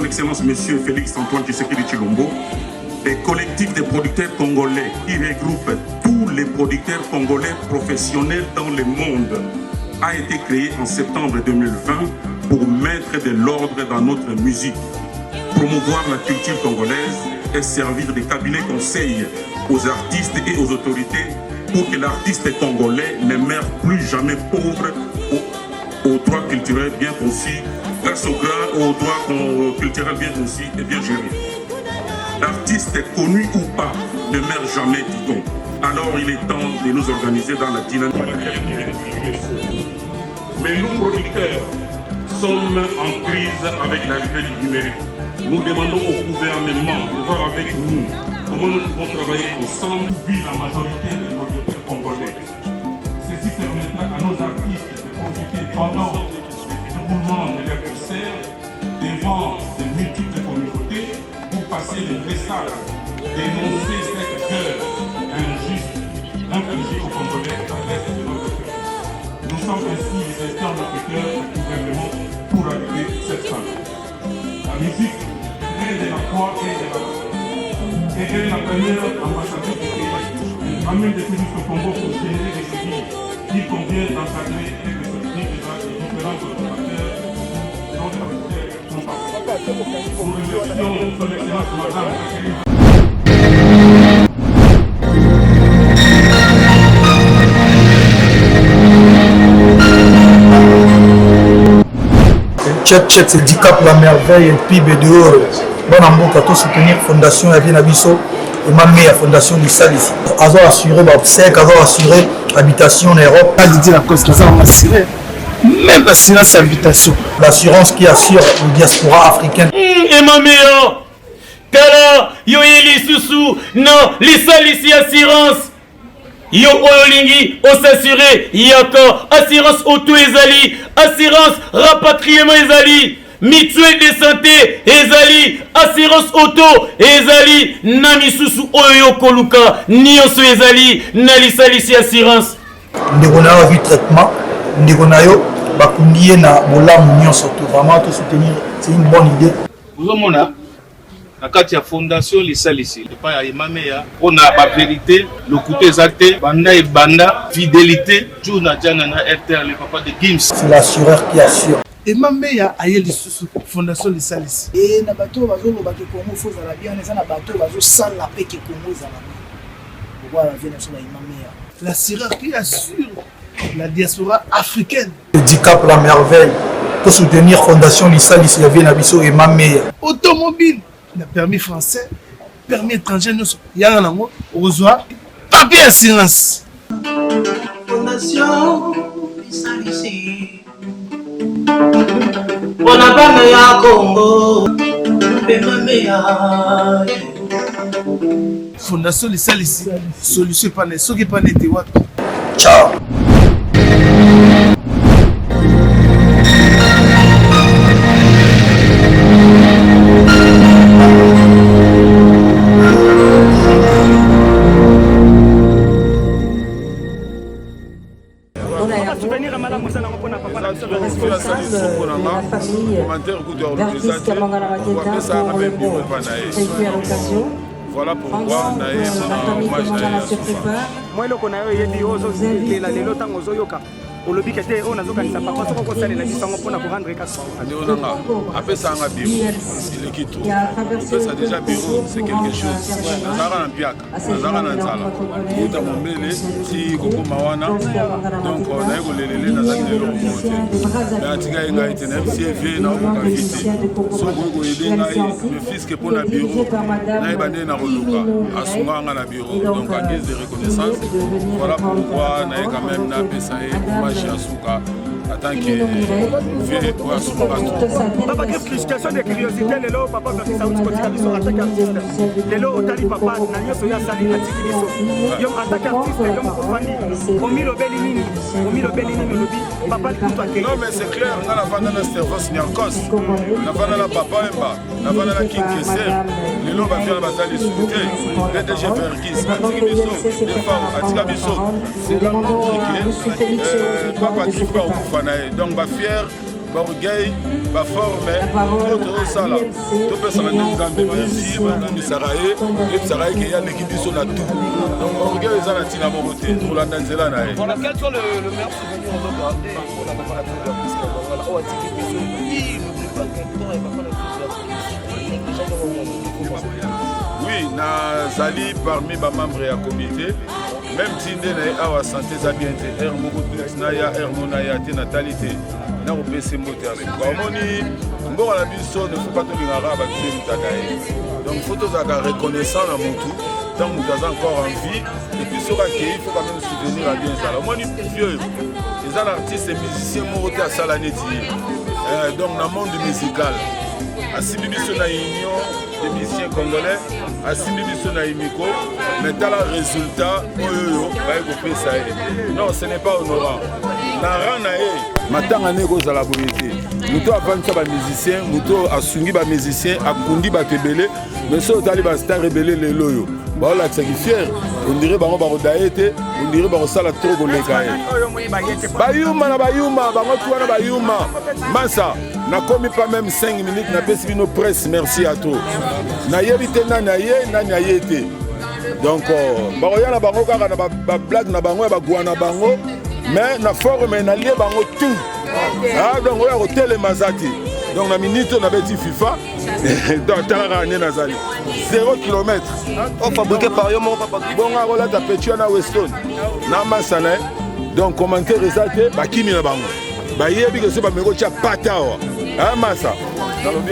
Excellence Monsieur Félix Antoine Tshisekedi Tshilombo, les collectifs de producteurs congolais qui regroupent tous les producteurs congolais professionnels dans le monde a été créé en septembre 2020 pour mettre de l'ordre dans notre musique, promouvoir la culture congolaise et servir de cabinet conseil aux artistes et aux autorités pour que l'artiste congolais ne meure plus jamais pauvre aux droits culturels bien conçus, grâce aux droits culturels bien conçus et bien gérés. L'artiste connu ou pas ne meurt jamais, dit-on. Alors il est temps de nous organiser dans la dynamique. Mais nous, producteurs, sommes en crise avec l'arrivée du numérique. Nous demandons au gouvernement de voir avec nous comment nous pouvons travailler ensemble, vu la majorité des producteurs congolais. Ceci permettra à nos artistes de profiter pendant le déroulement de leurs concerts devant de multiples communautés pour passer le message, dénoncer cette guerre injuste infligée aux Congolais à l'est de notre pays. Nous sommes ainsi les interlocuteurs du gouvernement pour arriver à cette fin. La musique crée de la foi et de la paix. Et elle est la première ambassadeur du pays. Elle ramène des touristes au Congo pour générer des séries qu'il convient d'encadrer et de soutenir les différents opérateurs dont les producteurs sont partis. Nous remercions son Excellence Madame Jacqueline. Tchet, c'est Dicap la merveille et PIB de Oro. Bon en bon pour soutenir Fondation Yavien Abisso et ma meilleure Fondation du Sal ici. Azo assuré l'obsèque, Azo assuré l'habitation en Europe. Pas dit la cause qu'ils ont assuré. Même l'assurance habitation. L'assurance qui assure la diaspora africaine. Et ma meilleure, Tala, Yoeli Soussou, non, les Sal ici assurance. Yo olingi s'assurer yako assurance auto ezali assurance rapatriement ezali mutuelle de santé ezali assurance auto ezali na misusu oyo koluka nyonso ezali na lisalisi assurance ndeko na yo vu traitement ndeko na yo bakundi ye na bolamu nyonso to vraiment to soutenir c'est une bonne idée. Vous mona la carte ya fondation lisalisi pas ya Emameya on a la vérité le côté exact banda et banda fidélité jouna jana na RTL le papa de Gims c'est l'assureur qui assure. Emameya ayeli susu fondation lisalisi et na bato bazolo ba ke Congo faut za la bien eza na bato bazo sala pe ke Congo za la voilà vient sur Emameya l'assureur qui assure la diaspora africaine. Dicap la merveille pour soutenir Fondation Lisalisi Yavien Abisso et Emameya. Automobile le permis français, permis étranger, nous sommes reçoit papier assurance. Fondation Lisalisi, on a pas meilleur Congo, Fondation Lisalisi, solution pas les ceux qui pas les téwa. Ciao. Voilà pourquoi la famille Mangala se prépare. moi le konayo yebi ozo zela lelo tango zoyoka au lobby qui était on a zoka ni papa soko ko sale na bisango pona ko rendre ka so ande onanga après ça nga bureau il est quito ça déjà bureau c'est quelque chose nazara na piaka nazara na nzala uta mombele si koko mawana donc on a ko lelele nazaki lelo monte mais atika nga itene CV na ko kafiti so ko aider ngai le fils que pona bureau na ibande na koluka asunga nga na bureau donc en guise de reconnaissance voilà pourquoi na quand même na pesae hommage à Souka en tant que vieux pour Souka. Papa, quelle frustration de curiosité, Lélo, papa, ça fait ça, tu continues à dire en tant qu'artiste. Lélo, Otali, papa, Nanyo Soya Sali, Natiki Biso. Yom, en tant qu'artiste, Yom, Kofani, Omilo Bellini, papa, tout à fait. Non, mais c'est clair, on a la vente dans le cerveau, c'est un cos. On a vente dans la papa, on a vente dans la King Kesser. Lélo va faire la bataille des sous-bouteilles. Les DG Vergis, Natiki Biso, les femmes, Atika Biso. C'est là que papa qui fait au Koufanaï. Donc, va fier. Barugay, va former, tout ça là. Tout peut s'en aller dans le ici, dans le Saraye, et Saraye qui a l'équipe de son atout. Donc, Barugay, ils ont la tina beauté pour la Nanzela. Voilà, quel soit le meilleur souvenir en regardé pour la préparation de la piste? Voilà, on a dit que oui, Nazali parmi les membres de la comité. Même si on a santé, ça bien été. Hermonaya, Hermonaya, natalité. Na opese moto ya suka omoni mboka na biso ne faut pas tolingaka batie mutakaye donc faut tozalaka reconnaissant na mutu tant mutu aza encore en vie et puis soki akei il faut quand même souvenir à bien ezala omoni vieux eza na artiste musicien moko te asala neti ye donc na monde musical asimbi biso na union des musiciens congolais asimbi biso na imiko mais tala résultat oyo baye kopesa ye non ce n'est pas honorant na ran na ye matanga ne kozala boye te moto avandisa bamusicien moto asungi bamusicien akundi bato ebele mais so otali bastar ebele lelo oyo baolakisaki fiere ondire bango bakodaye te ondire bakosala tro koleka ye bayuma na bayuma bango tu wana bayuma masa nakomi pas même 5 minutes napesi bino presse merci à toi nayebi te nani aye te donc bakoya na bango kaka na bablague na bango ya bagwa na bango mais na forme na lie bango tout donc oya kotelema za te donc na minute na beti FIFA donc talaka ne nazali 0 km fabriqué par yo moko papa bonga kolata petua na Weston na masana donc commentaire eza te bakimi na bango bayebi ke so bameko tia pata awa masa nalobi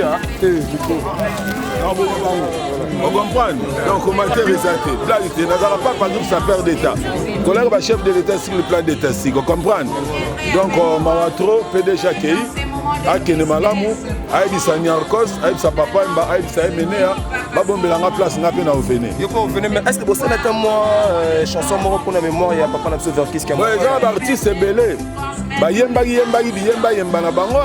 on comprend donc commentaire eza te blague te nazala pas par exemple sa père d'état collègue ba chef de l'état sur le plan d'état si on comprend donc mawatro PDG akei akende malamu ayebisa Niarkos ayebisa papa mba ayebisa emenea babombelanga place nga mpe na ovene yoko ovene mais est-ce que bosala ta moi chanson moko pour la mémoire ya papa na biso Verkis qui a ouais eza baartiste ebele bayemba na bango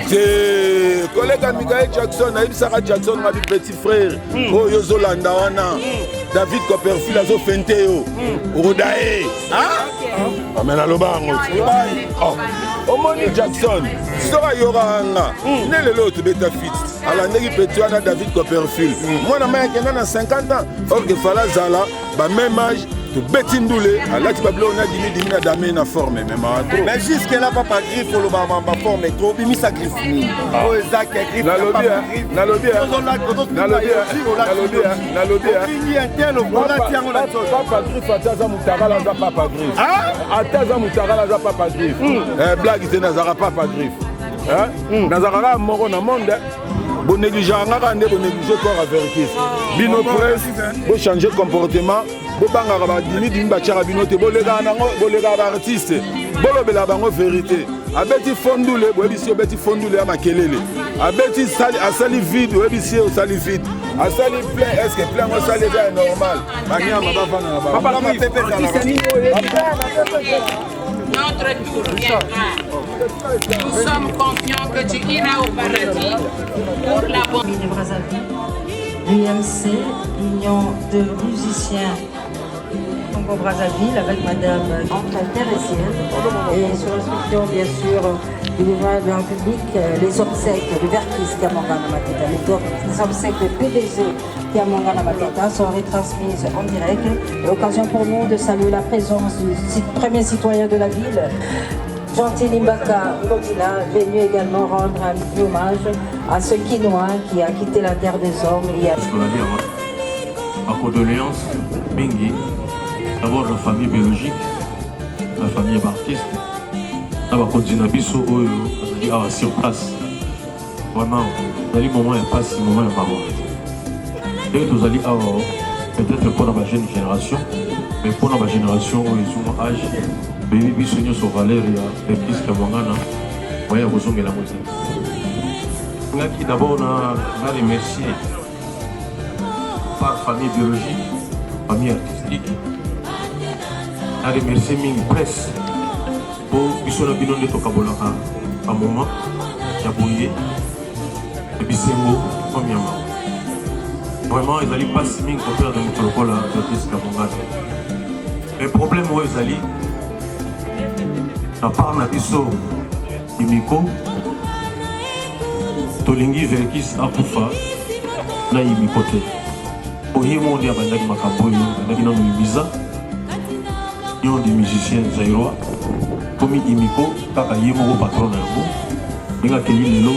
te kolega Michael Jackson ayebisaka Jackson nga bi petit frère oyo ozolanda wana David Copperfield azofente yo okodaye amena loba yango omoni Jackson soka yoranga ne lelo tobeta fit alandeki peti wana David Copperfield mwana mai akenda na 50 ans or ke fala zala bameme age tobeti ndule alati babilo na dimi na dame na forme mais jusque là papa griffe oloba mamba forme trop bimisa griffe ni o ezaki griffe nalobi interne okola tiango na tso papa griffe ataza mutakala za papa griffe ataza mutakala za papa griffe blague te nazaka papa griffe nazaka moko na monde bo négliger ngaka nde bo négliger corps à Verkis bino presse bo changer comportement bo bangaka badimi batiaka bino te bolegaka nango bolegaka baartiste bolobela bango vérité abeti fondule boyebisi obeti fondule ya makelele abeti asali vide oyebisi osali vide asali plein est ce que plein osali eza normal banyama bavanda na Notre tour viendra. Nous sommes confiants que tu iras au paradis pour la bonne. L'UMC, l'Union de musiciens Congo-Brazzaville avec Madame Antoine Thérèsienne et sur l'instruction bien sûr du gouvernement de la République, les obsèques de Verkis Kiamongana Mateta, les obsèques de PDG Kiamongana Mateta sont retransmises en direct. L'occasion pour nous de saluer la présence du premier citoyen de la ville, Gentil Limbaka Kodila, venu également rendre un hommage à ce Quinois qui a quitté la terre des hommes. Ma condoléance, Mingi, d'abord la famille biologique, la famille baptiste, d'abord continuer biso sur place. Vraiment, dans les moments il passe, les moments il va voir. Et nous allons peut-être pour la jeune génération, mais pour la génération où ils ont âge, baby biso nous sur Valéria, et qui se Kiamongana, voyez vous sont la musique. Qui d'abord on a remercié par famille biologique, famille artistique, on a remercié Ming Presse pour Bissona Binon de Tokabolaka à un moment, Yabouye, et Bissengo, premièrement. Vraiment, ils allaient pas si Ming pour faire de Mutolokola de Kiamongana. Le problème où ils allaient, à part Nabiso Imiko, Tolingi Verkis Akufa, na Imikote. Ohimo on a bandaki makambo yo, bandaki na Mimiza, yo des musiciens zaïrois, comme Imiko, kaka yemo patron na yango, benga keli lelo,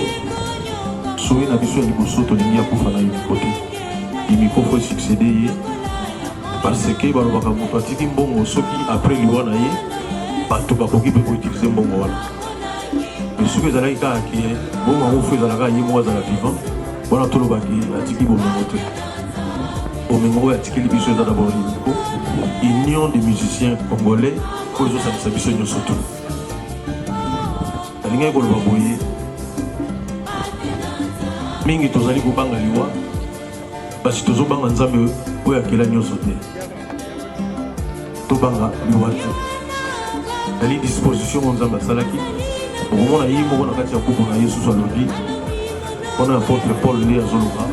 sowe na biso ya liboso Tolingi Akufa na Imikote. Imiko faut succéder ye, parce que balobaka moto atiki mbongo soki après liwa na ye, bato bakoki mpe koutilize mbongo wana. Mais soki ezalaki kaka ke mbongo yango fo ezalaka ye moko azala vivant, wana tolobaki atiki bomengo te. Bomengo atikeli biso eza d'abord Imiko, union des musiciens congolais po ezosalisa biso nyonso to. Nalingaki koloba boye mingi tozali kobanga liwa kasi tozobanga nzambe oyo akela nyonso te, tobanga liwa te. Nali disposition mo nzambe asalaki okomona ye moko na kati ya buku na ye susu alobi mpona apôtre Paul nde azoloba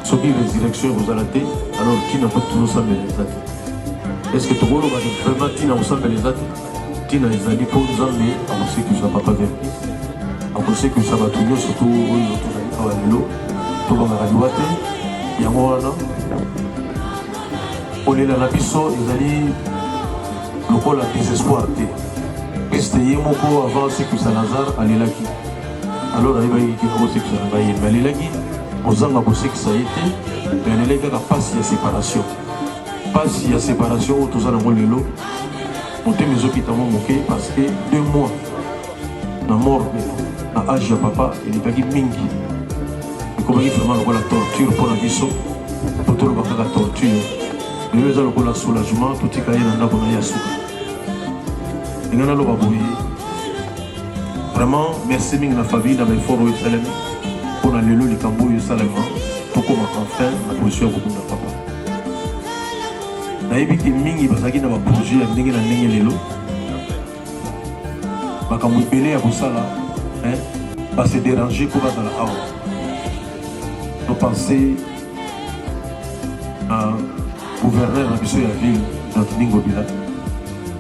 soki résurrection ekozala te alors ntina mpo tozosambela eza te. Est ce que tokoloba vraiment ntina kosambela eza te? Ntina ezali mpo nzambe akosekisa papa Verkis, akosekisa bato nyonso to oyo tozali awa lelo tobangaka liwa te. Yango wana kolela na biso ezali lokola désespoir te. Kriste ye moko avant osekisa Lazare alelaki, alors ayebaki kina kosekisa na ngai ye, mais alelaki ozanga kosekisa ye te, mais alelaki kaka mpasi ya séparation. Mpasi ya séparation oyo toza nango lelo motema ezokita mo moke parce que 2 mois na mort na age ya papa elekaki mingi, ekomaki vraiment lokola torture mpona biso po toloba kaka torture. Lelo eza lokola soulagement, totika ye na ndako na ye ya suka. Ndenge naloba boye vraiment merci mingi na famille na baeffort oyo esalemi mpona lelo likambo oyo esalema tokoma enfin na position ya kobunda papa. Nayebi te mingi bazalaki na baprojet ya ndenge na ndenge lelo, makambo ebele ya kosala base déranger mpo bazala awa. Topense na gouverneur na biso ya ville notre Ningo Bila,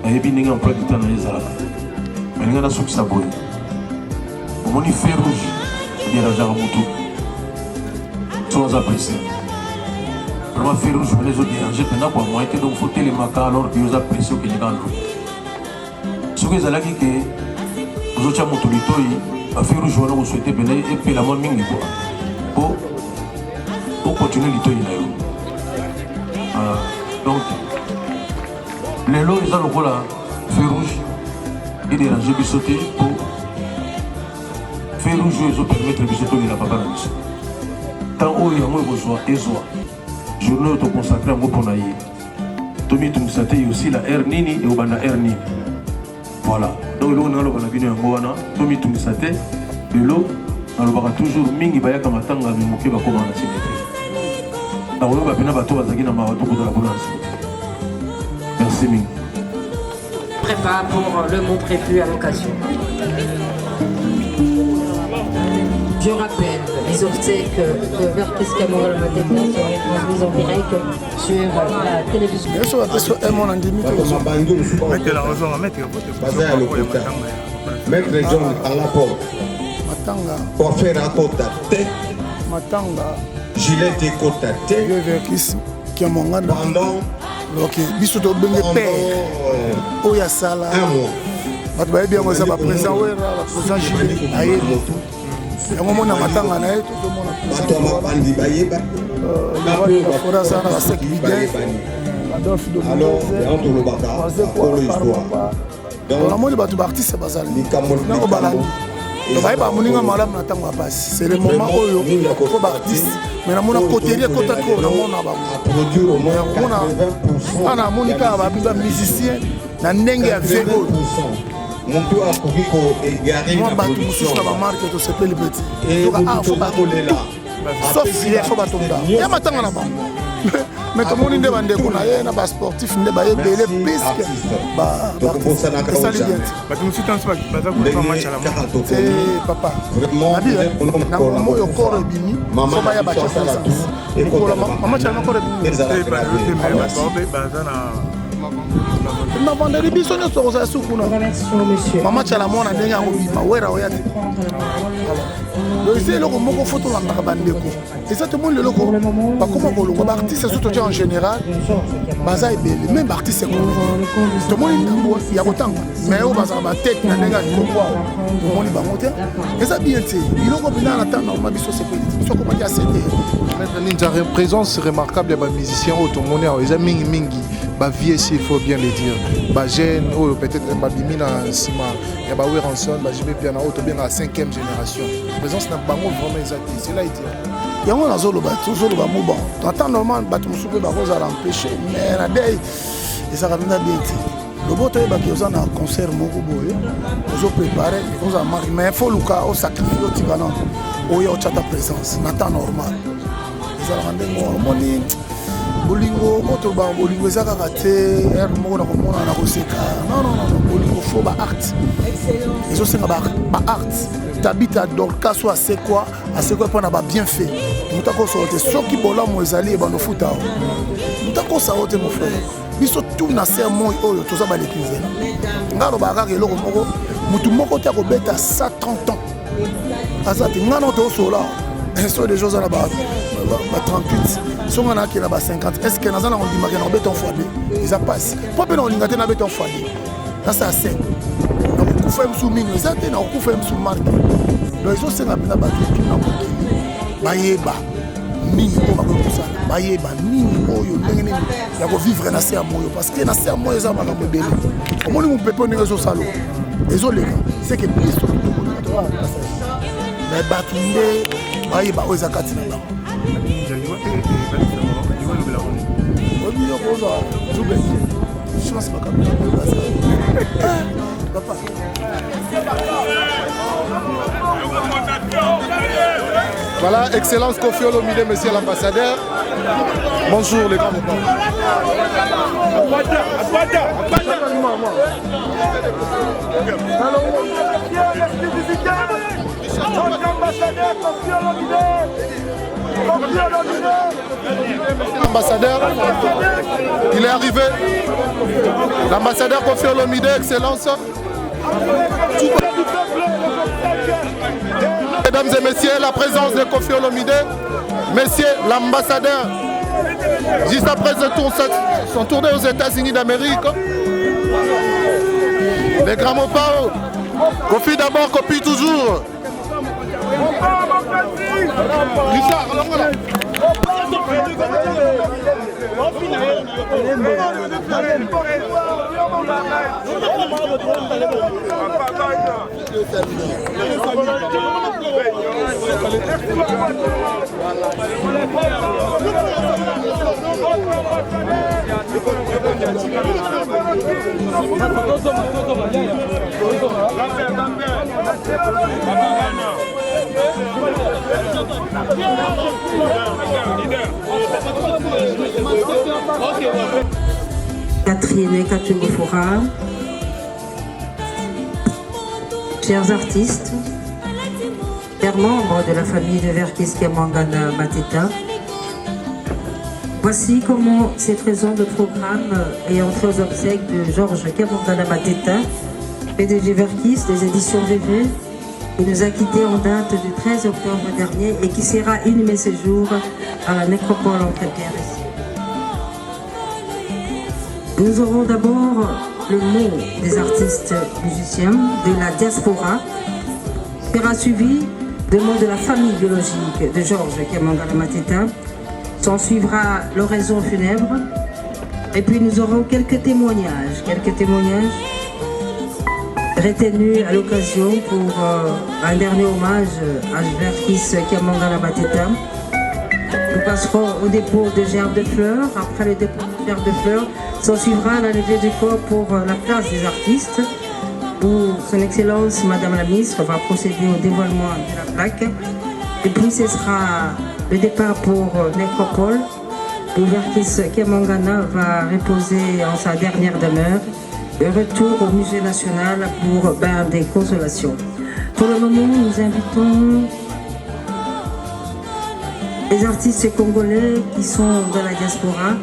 nayebi ndenge emploi du temps na ye ezalaka, me ndenge nasukisa boye omoni fer rouge ederangeaka motu so aza pressé. Vraiment fer rouge pene ezodérange mpena kwa moyen te, donc fo telemaka alors ke oza pressé okendeka ando. Soki ezalaki ke ozotya moto litoi bafer rouge wana kosouete pene epela mwa mingi kwa po okontinue litoi na yo. Donc lelo eza lokola fer rouge ederange biso te, po fer rouge oyo ezopermettre biso tolela papa na biso. Tant oyo yango ekozwa ezwa journée oyo tokonsacre yango mpona ye, tomitungisa te aussi la aire nini ekobanda aire nini. Voilà, donc eloko naloba na bino yango wana tomitungisa te. Lelo nalobaka toujours mingi bayaka matanga mimoke bakoma na cimetière, nakoyoka mpena bato bazalaki na mawa tokotala mpona na cimetière. Merci mingi. Prépare pour le mot prévu à l'occasion. Je rappelle les obsèques de Verkis Kiamonga Mateka seraient transmises en direct sur la télévision. Maître John à la porte. Pour faire un côte à tête. Gilet et côte à tête. Verkis Kiamonga pendant biso to benge père oya sala bato baye bien koza ba président wera ba président Jules aye yango mona matanga na ye to mona bato mabandi bayeba ba fora sana ba sek bidé Adolphe de alors entre le baka pour l'histoire donc moni bato ba artiste bazali na ko balani to baye ba moninga malamu na tango passe c'est le moment oyo ko ba artiste mais na mona côté kota ko na mona ba produire au moins 80%. Ana monika ba biba musicien na ndenge ya vego Monto a koki ko égarer la production na ba marque to s'appelle petit donc ah faut pas coller là sauf si il faut pas tomber ya matanga na ba mais to moni nde bande ko na ye na ba sportif nde ba ye belé puisque ba ça na ka ba tu musi tansi ba za ko match la c'est papa vraiment na mo yo koro bini faut ba ya ba présence et ko la mama cha na koro bini na vendredi biso nyonso kozala suku na mama cha la mwana ndenge yango bima wera oya te donc eza eloko moko fo tolandaka bandeko eza tomoni leloko bakoma kolonga baartiste soto tia en général baza ebele même baartiste ekomi tomoni ntango ya kotanga mais oyo bazala batete na ndenge ya likokwa tomoni bango te eza bien te biloko mpena na ntango normal biso sepeli biso komaki asede Maître Ninja, présence remarquable des musiciens automoni, ils ont mingi, vie ici, il faut bien le dire. Jeune, peut-être Bimina, Sima, et Ranson, JB Piana, bien la 5e génération. Présence n'a pas vraiment exacté, c'est là il y a un zolo, toujours le bon. Tant normal, tu soupe à l'empêcher, mais la day, et ça ramène bien. Le beau temps est un concert, ils ont préparé, ils ont marqué, mais il faut le sacrifier au Tiganon, où il y a ta présence, n'attend normal. ezalaka ndenge omoni bolingo moto bolingo eza kaka te ere moko na komona na koseka non bolingo fo baarte ezosenga baarte tabita dorka so asekwa mpona babienfait moto akosala te soki bolamu ezali ebando futa o moto akosala te mofrère biso tu na ser moi oyo toza balekizela nga alobaka kaka eloko moko motu moko te akobeta 130 ans aza te nga na tosola so des choses à la base 38 si on a qui là 50 est-ce que nous allons dire que nous béton fois deux ça passe pas bien on lingaté na béton fois deux là ça c'est donc ku fait sous mine ça te na ku fait sous marque donc ils sont na bina ba tout na kokili bayeba mini ko ba ko ça bayeba mini oyo ndenge nini ya ko vivre na ser moyo parce que na ser moyo za makambo belé omoni mu pepe ndenge zo salo ezoleka c'est que biso mais batunde bayeba oyo zakati na bango Voilà, Excellence Kofi Olomide, monsieur l'ambassadeur. Bonjour les grands moments. L'ambassadeur, il est arrivé. L'ambassadeur Kofi Olomide, Excellence. Mesdames et messieurs, la présence de Kofi Olomide, messieurs l'ambassadeur, juste après son tournée aux États-Unis d'Amérique. Les grands mots Pao, Kofi d'abord, Kofi toujours. Richard, allons là. Catherine Katumifora, chers artistes, chers membres de la famille de Verkis Kiamwangana Mateta, voici comment cette raison de programme est entrée aux obsèques de Georges Kiamwangana Mateta, PDG Verkis des éditions VV, qui nous a quittés en date du 13 octobre dernier et qui sera inhumé ce jour à la nécropole Entre-Pierres ici. Nous aurons d'abord le nom des artistes musiciens de la diaspora, qui sera suivi de mots de la famille biologique de Georges Kiamwangana Mateta. S'en suivra l'oraison funèbre. Et puis nous aurons quelques témoignages retenus à l'occasion pour un dernier hommage à Verkis Kiamwangana Mateta. Nous passerons au dépôt de gerbes de fleurs. Après le dépôt de gerbes de fleurs, s'en suivra la levée du corps pour la place des artistes, où son Excellence Madame la Ministre va procéder au dévoilement de la plaque. Et puis ce sera le départ pour Nécropole, où Verkis Kiamwangana va reposer en sa dernière demeure. Le retour au musée national pour bain des consolations. Pour le moment, nous invitons les artistes congolais qui sont dans la diaspora,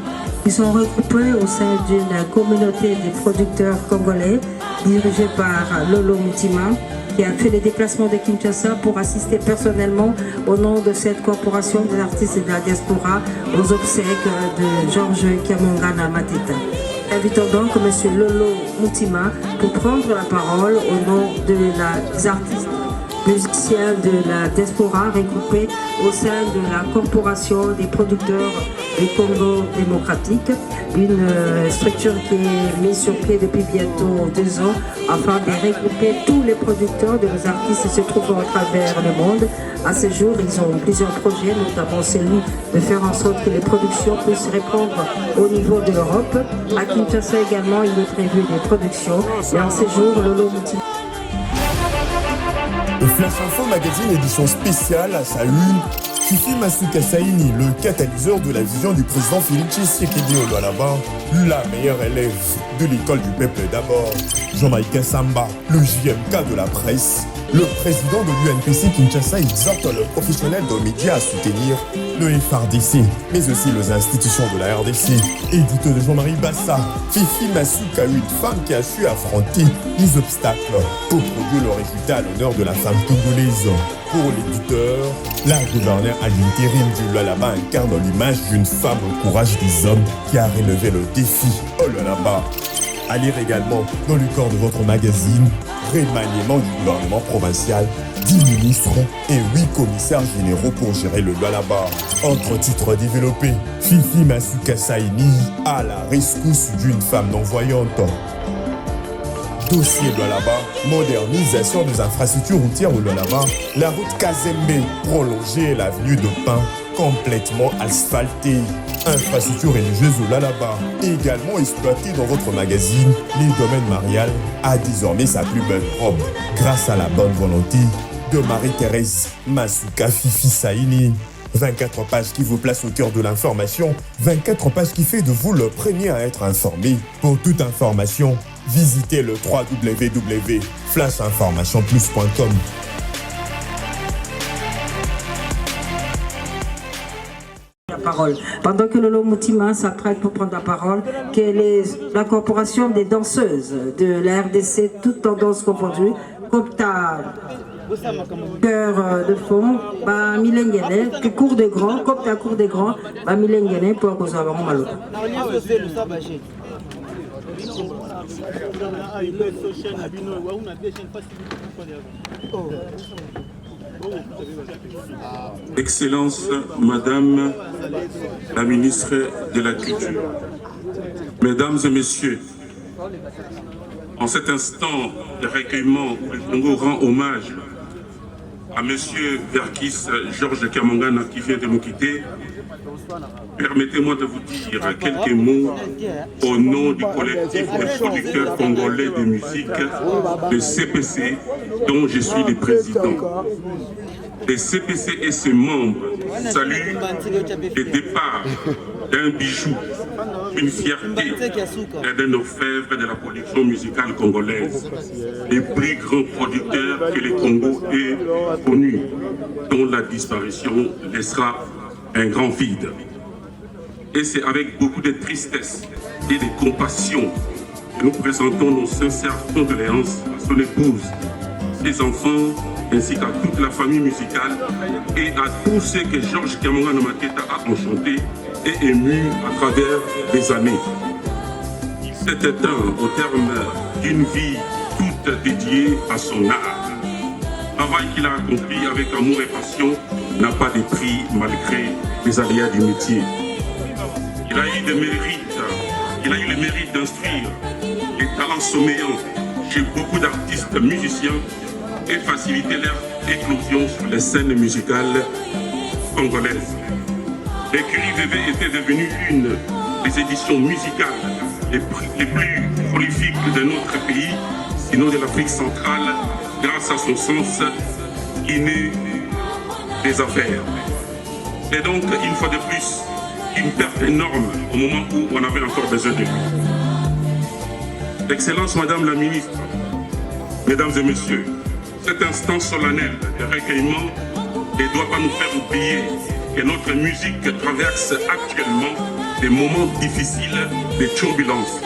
qui sont regroupés au sein d'une communauté de producteurs congolais dirigée par Lolo Mutima, qui a fait les déplacements de Kinshasa pour assister personnellement au nom de cette corporation des artistes de la diaspora aux obsèques de Georges Kiamwangana Mateta. Invitons donc M. Lolo Mutima pour prendre la parole au nom des artistes musiciens de la diaspora regroupés au sein de la corporation des producteurs du Congo démocratique, une structure qui est mise sur pied depuis bientôt 2 ans afin de regrouper tous les producteurs de nos artistes se trouvant à travers le monde. À ce jour, ils ont plusieurs projets, notamment celui de faire en sorte que les productions puissent répondre au niveau de l'Europe. À Kinshasa également, il est prévu des productions. Et en ce jour, Lolo Mutima. Le Flash Info Magazine édition spéciale à sa une, Fifi Masuka Saini, le catalyseur de la vision du président Félix Tshisekedi Lualaba, la meilleure élève de l'école du peuple d'abord. Jean-Michel Samba, le JMK de la presse. Le président de l'UNPC Kinshasa exhorte le professionnel de médias à soutenir le FRDC, mais aussi les institutions de la RDC. Édito de Jean-Marie Bassa, Fifi Masuka, une femme qui a su affronter les obstacles pour produire le résultat à l'honneur de la femme congolaise. Pour l'éditeur, la gouverneure à l'intérim du Lualaba incarne l'image d'une femme au courage des hommes qui a relevé le défi au Lualaba. À lire également dans le corps de votre magazine, remaniement du gouvernement provincial, 10 ministres et 8 commissaires généraux pour gérer le Lualaba. Entre titres développés, Fifi Masuka Saini à la rescousse d'une femme non-voyante. Dossier Lualaba, modernisation des infrastructures routières au Lualaba, la route Kazembe prolongée et l'avenue de Pin complètement asphaltée. Infrastructure religieuse au Lualaba, également exploitée dans votre magazine, les domaines mariales a désormais sa plus belle robe, grâce à la bonne volonté de Marie-Thérèse Masuka Fifi Saini. 24 pages qui vous placent au cœur de l'information, 24 pages qui fait de vous le premier à être informé. Pour toute information, visitez le www.flashinformationplus.com. Parole. Pendant que Lolo Mutima s'apprête pour prendre la parole, que la corporation des danseuses de la RDC, toutes tendances confondues, Copta cœur de fond, Milengene, que cours de grand, Copta cours de grand, Milengene pour que nous avons malo. Excellence, Madame la ministre de la Culture, Mesdames et Messieurs, en cet instant de recueillement où le Congo rend hommage à Monsieur Verkis Georges Kiamwangana qui vient de nous quitter, permettez-moi de vous dire quelques mots au nom du collectif des producteurs congolais de musique, le CPC, dont je suis le président. Le CPC et ses membres saluent le départ d'un bijou une fierté d'un orfèvre de la production musicale congolaise, des plus grands producteurs que le Congo ait connus, dont la disparition laissera un grand vide. Et c'est avec beaucoup de tristesse et de compassion que nous présentons nos sincères condoléances à son épouse, ses enfants, ainsi qu'à toute la famille musicale et à tous ceux que Georges Kiamonga Namaketa a enchanté et ému à travers les années. Cet éteint au terme d'une vie toute dédiée à son art. Le travail qu'il a accompli avec amour et passion n'a pas de prix malgré les aléas du métier. Il a eu des mérites, il a eu le mérite d'instruire les talents sommeillants chez beaucoup d'artistes musiciens et faciliter leur éclosion sur les scènes musicales congolaises. L'écurie VV était devenue une des éditions musicales les plus prolifiques de notre pays, sinon de l'Afrique centrale, grâce à son sens inné des affaires. C'est donc, une fois de plus, une perte énorme au moment où on avait encore besoin de lui. Excellence Madame la Ministre, Mesdames et Messieurs, cet instant solennel de recueillement ne doit pas nous faire oublier que notre musique traverse actuellement des moments difficiles de turbulence.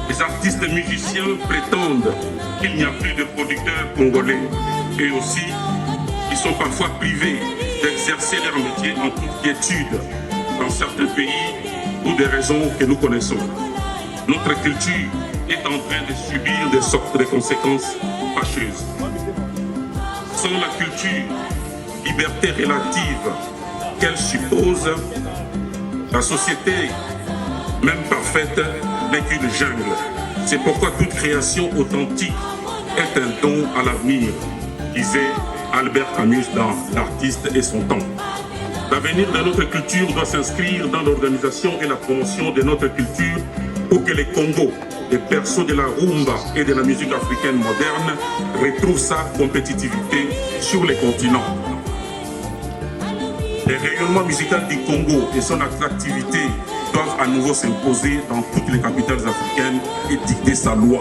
Les artistes musiciens prétendent qu'il n'y a plus de producteurs congolais et aussi ils sont parfois privés d'exercer leur métier en toute quiétude dans certains pays pour des raisons que nous connaissons. Notre culture est en train de subir des sortes de conséquences fâcheuses. Sans la culture, liberté relative qu'elle suppose, la société, même parfaite, n'est qu'une jungle. C'est pourquoi toute création authentique est un don à l'avenir, disait Albert Camus dans L'artiste et son temps. L'avenir de notre culture doit s'inscrire dans l'organisation et la promotion de notre culture pour que les Congos, les berceaux de la rumba et de la musique africaine moderne retrouvent sa compétitivité sur les continents. Le rayonnement musical du Congo et son attractivité doivent à nouveau s'imposer dans toutes les capitales africaines et dicter sa loi.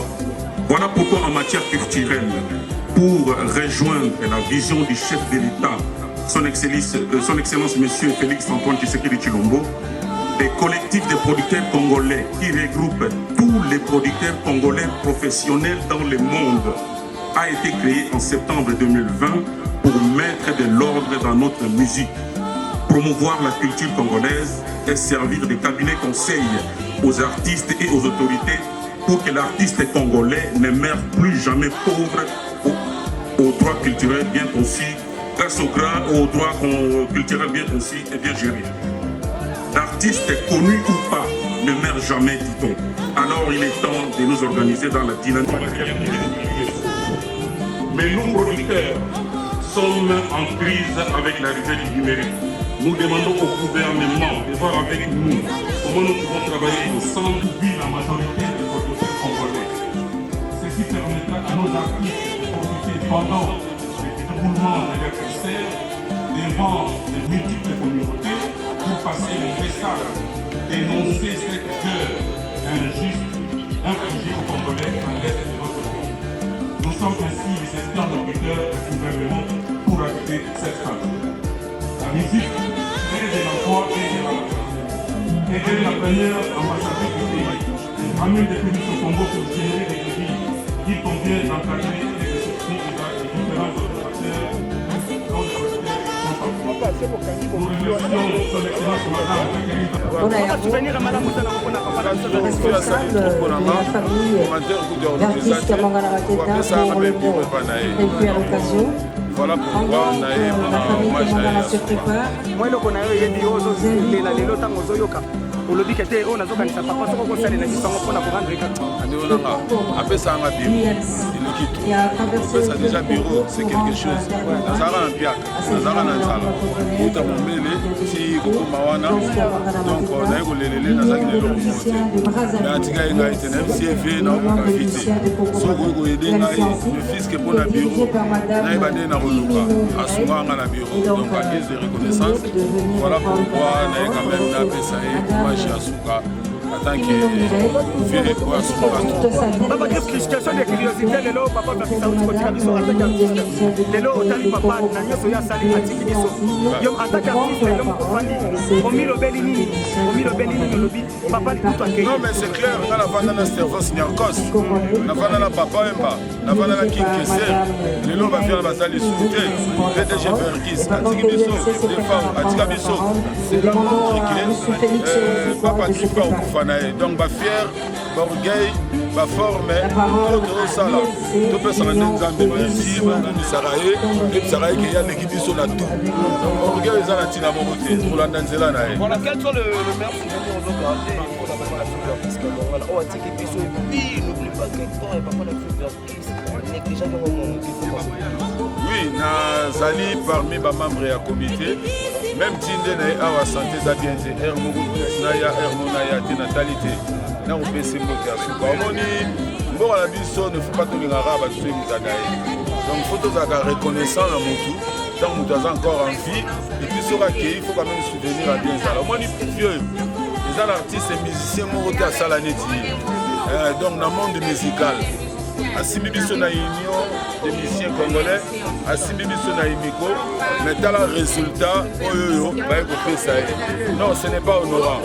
Voilà pourquoi en matière culturelle, pour rejoindre la vision du chef de l'État, son Excellence Monsieur Félix Antoine Tshisekedi Tshilombo, des collectifs de producteurs congolais qui regroupent tous les producteurs congolais professionnels dans le monde a été créé en septembre 2020 pour mettre de l'ordre dans notre musique, promouvoir la culture congolaise et servir de cabinet conseil aux artistes et aux autorités pour que l'artiste congolais ne meure plus jamais pauvre aux droits culturels bien conçus, grâce aux droits culturels bien conçus et bien gérés. L'artiste connu ou pas ne meurt jamais, dit-on. Alors il est temps de nous organiser dans la dynamique. Mais nous, producteurs, sommes en crise avec l'arrivée du numérique. Nous demandons au gouvernement de voir avec nous comment nous pouvons travailler ensemble pour la majorité des producteurs congolais. Ceci permettra à nos artistes de profiter pendant le déroulement de leur concert devant de multiples communautés pour passer le message, dénoncer cette guerre injuste infligée aux Congolais à l'est de notre pays. Nous sommes ainsi les interlocuteurs du gouvernement pour arrêter cette phase. La musique crée de l'emploi et de la recherche. Elle est la première ambassadrice du pays. Elle ramène des pays au Congo pour générer des crédits qu'il convient d'encadrer et de soutenir les différents autres acteurs dont les producteurs sont partout. Nous remercions son excellence madame responsable de la famille d'artistes Kiamonga Namaketa pour le mot. Et puis à l'occasion, voilà pourquoi la famille Kiamonga se prépare. Moi, le connais, il y a des choses qui sont là, les lots en Ozoyoka. Pour le biquet, on a zokan sa papa, on a les nagissangs pour la rendre après ça, on a bureau. Il ça déjà bureau, c'est quelque chose. Nazara en piak, Nazara en sala. Tout à mon si Mawana, donc on a eu les Nazaki de l'Orient. Mais Antiga est gaïté, CFA, n'a pas vite. So, vous aidez le fils qui est pour la bureau, n'a pas de Narolouka, à souvent à la bureau, donc à pièce de reconnaissance. Voilà pourquoi on a quand même appelé ça. Asuka tant que vieux Papa Griff, question de curiosité, lelo papa Verkis auti kotika biso en tant qu'artiste. Lelo otali papa na nyonso ya sali atiki biso. Yo en tant qu'artiste, yo mokofandi. Omilobeli nini lobi papa likutu akei. Non mais c'est clair, on a la vanda na Stervos Nyarkos. Na vanda na Papa Emba, na vanda na King Kesser. Lelo va faire la basali souté. PDG Verkis, atiki biso, des femmes, atika biso. C'est là montre que papa Griff pas au Koufanae. Donc ba fier, ba orgueil, ba forme, tout ça là. Tout peut s'en rendre Nzambe merci, ba Misaraye, et Misaraye qui a l'équipe biso na tout. Orgueil ça na tina mobote pour la Nzela na. Voilà, quel soit le meilleur souvenir aux autres pour la papa la parce que voilà, on a tiré biso et puis n'oublie pas quelque part et papa la Verkis. Déjà dans mon oui, nazali parmi ba membres ya comité. Même tinde na awa santé za bien te er mugu na ya er mona ya te natalité. Na on pese mbote ya suka. Omoni mboka la biso ne faut pas to lingara ba tue mutanaye. Donc photo za ka reconnaissant na mutu, tant mutu a encore en vie et puis sera qu'il faut quand même souvenir à bien ça. Omoni vieux. Les artistes et musiciens mo à Salaneti. Donc dans le monde musical Asimi biso na union des musiciens congolais, Asimi biso na imiko, mais dans le résultat, non, ce n'est pas honorant.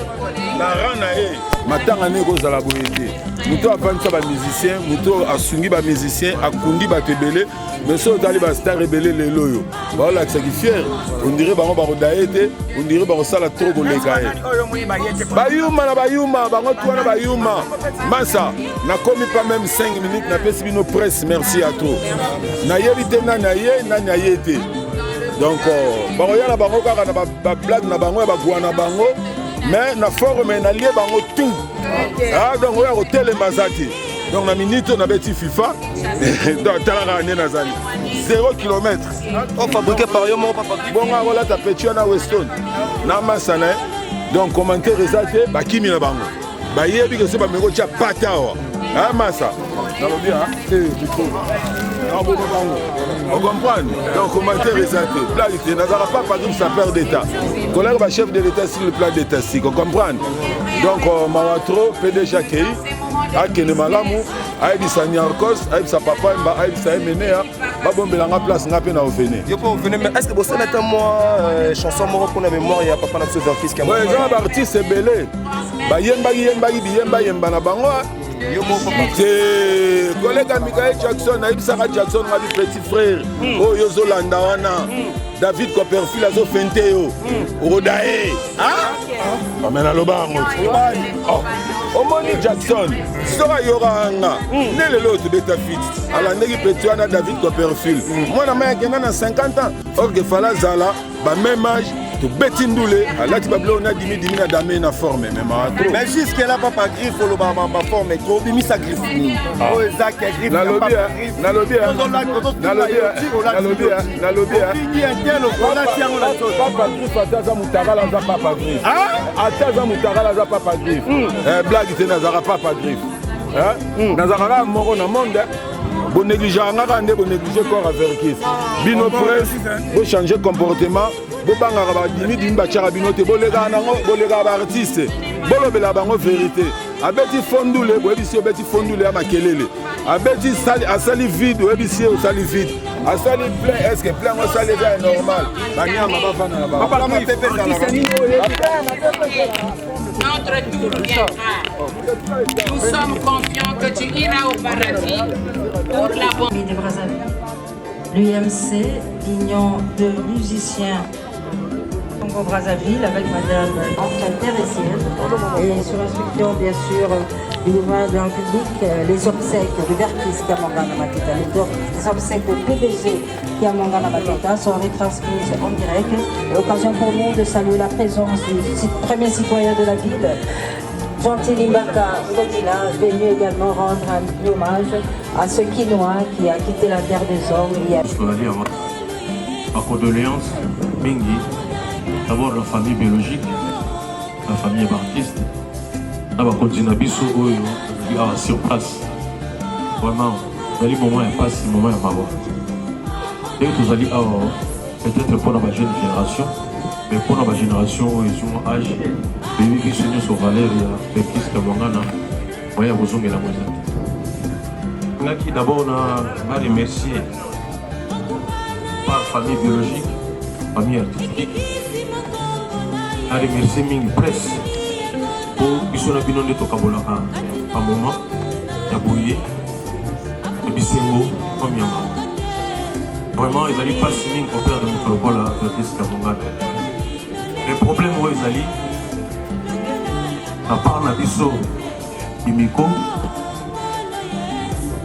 La ranae, matanga nego zala boyete. Muto avanza ba musicien, muto asungi ba musicien, akundi ba tebele, mais so tali ba star rebelle le loyo. Voilà que c'est fier. On dirait ba daete, on dirait ba sala trop koleka. Bayuma na bayuma, ba ngotwana bayuma. Massa, na komi pas même 5 minutes na pesi bino presse, merci à toi. Na yebite na yete. Donc baroya na bango kaka na ba blague na bango ba gwana bango. Mais na forme na lié bango tout. Ah donc on a hôtel Mazati. Donc na minute on a bêti FIFA. Donc tala na nazali. 0 km. On fabriqué par yo mon papa. Bon on a ta petit na Weston. Na masana. Donc commentaire résalté ba kimi na bango. Ba yebi que c'est ba meko tia patawa. Ah massa. Dans le bien on comprend. Donc commentaire résalté. Plalité n'azara pas par exemple sa peur d'état. Collègue va chef de l'état sur le plan d'état si on comprend. Donc Mawatro PDG Kei akene malamu aibisa Nyarkos aibisa papa mba aibisa Emenea ba bombelanga place ngape na ofene. Yo pas ofene mais est-ce que vous savez moi chanson moro pour la mémoire ya papa na Verkis qui a ouais, genre artiste belé. Ba yemba na bango. C'est collègue Michael Jackson, Aïbsara Jackson, ma petit frère, oh Yozo Landawana, David Copperfield, Azo Fenteo, Rodae, hein? Amena Lobango, Omoni Jackson, Sora Yoranga, Nele l'autre bêta fit, à la Negi Petuana, David Copperfield. Moi, la mère qui a 50 ans, or que Fala Zala, même âge. To betindoule ala ti bablo na dimi na dame na forme mais jusque là papa Griff le ba forme trop bimi sa Griff ni o ezak Griff na lobby papa Griff ataza mutakala za papa Griff ataza mutakala za papa Griff blague te nazara papa Griff nazara moko na monde bon négliger ngaka nde bon négliger corps à Verkis bino presse bo changer comportement bo bangaka ba dimi bachara bino te bolega nango bolega ba artiste bolobela bango vérité abeti fondule bo ebisi obeti fondule ya makelele abeti sali asali vide bo ebisi o sali vide asali plein est-ce que plein o sali est normal banyama ba fana ba papa ma pepe ça Notre tour viendra. Nous sommes confiants que tu iras au paradis pour la bonne. L'UMC, l'Union de musiciens Congo-Brazzaville, avec Madame Thérèsienne, et sur instruction bien sûr du gouvernement de la République, les obsèques de Verkis Kiamongana Mateta, les obsèques au PDG Kiamongana Mateta sont retransmises en direct. L'occasion pour nous de saluer la présence du premier citoyen de la ville, Gentil Limbaka Godila, venu également rendre un hommage à ce Quinois qui a quitté la terre des hommes. Ma condoléance, Bengi, d'abord la famille biologique, la famille baptiste, d'abord Kodjinabiso, sur place. Vraiment, le moment est passé, le moment est mort. Et que vous allez peut-être pour la jeune génération, mais pour la génération ils ont âge bébé qui sont sur Valéria Félix Kamangana voyez vous ont la musique là qui d'abord on a remercié par famille biologique famille artistique a remercié Mingi Presse pour qu'ils soient bien de Tokabolaka à moment Yabouye et Bissengo comme Yama vraiment ils allaient pas signer pour faire de micro là Félix Kamangana. Le problème où ils allaient, à part la biso Imiko,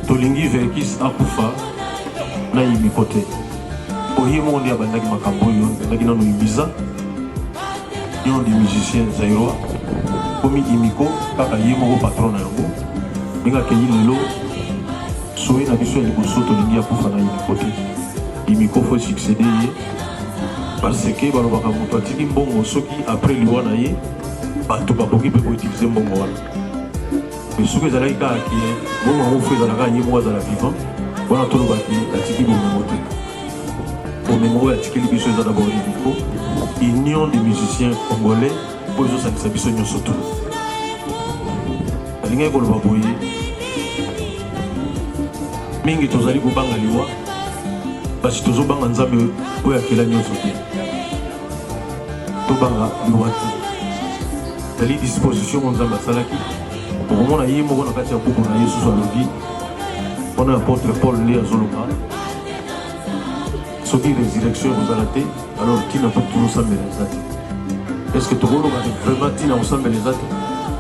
Tolingi Verkis Akufa, na Imikote. Oyemo on est à Bandaki Makamboyo, Bandaki Nano Ibiza, ils ont des musiciens Zaïrois, comme Imiko, Kaka Yemo patron na Yango, Benga Kenyi Lelo, Soé na biso Liboso Tolingi Akufa na Imikote. Imiko faut succéder. Parce que les gens qui après le roi, ils peuvent utiliser le roi. Mais ceux qui ont fait la vivant, on a tout le union des musiciens congolais pour les gens surtout. Mingi tozali kubanga liwa parce que tozobanga nzambe oyo akela nyonso te tobanga liwa te ezali disposition mo nzambe asalaki okomona ye moko na kati ya buku na ye susu alobi mpona apôtre Paul nde azoloba soki résurrection ekozala te alors ntina mpo tozosambela eza te est ce que tokoloba vraiment ntina kosambela eza te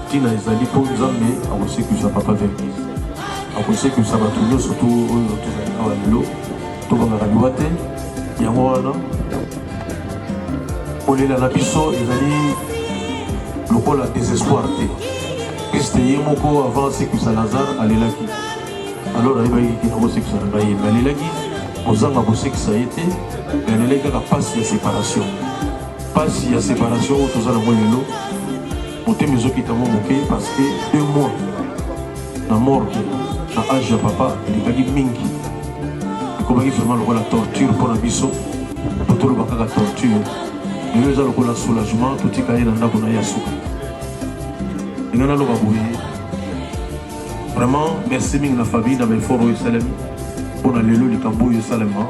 ntina ezali mpo nzambe akosekisa papa Verkis akosekisa bato nyonso to oyo tozali awa lelo tobangaka liwa te yango wana kolela na biso ezali lokola désespoir te kriste ye moko avant asekisa lazare alelaki alors ayebaki nakosekisa na ngai ye me alelaki kozanga kosekisa ye te me alelaki kaka mpasi ya séparation mpasi ya séparation oyo toza nango lelo motema ezokitango moke parce que 2 mois na morgue na age ya papa elekaki mingi ekomaki vraiment lokola torture mpona biso po toloba kaka torture lelo eza lokola soulagement totika ye na ndako na ye ya suka ndenge naloba boye vraiment merci mingi na famille na baeffort oyo esalemi mpona lelo likambo oyo esalema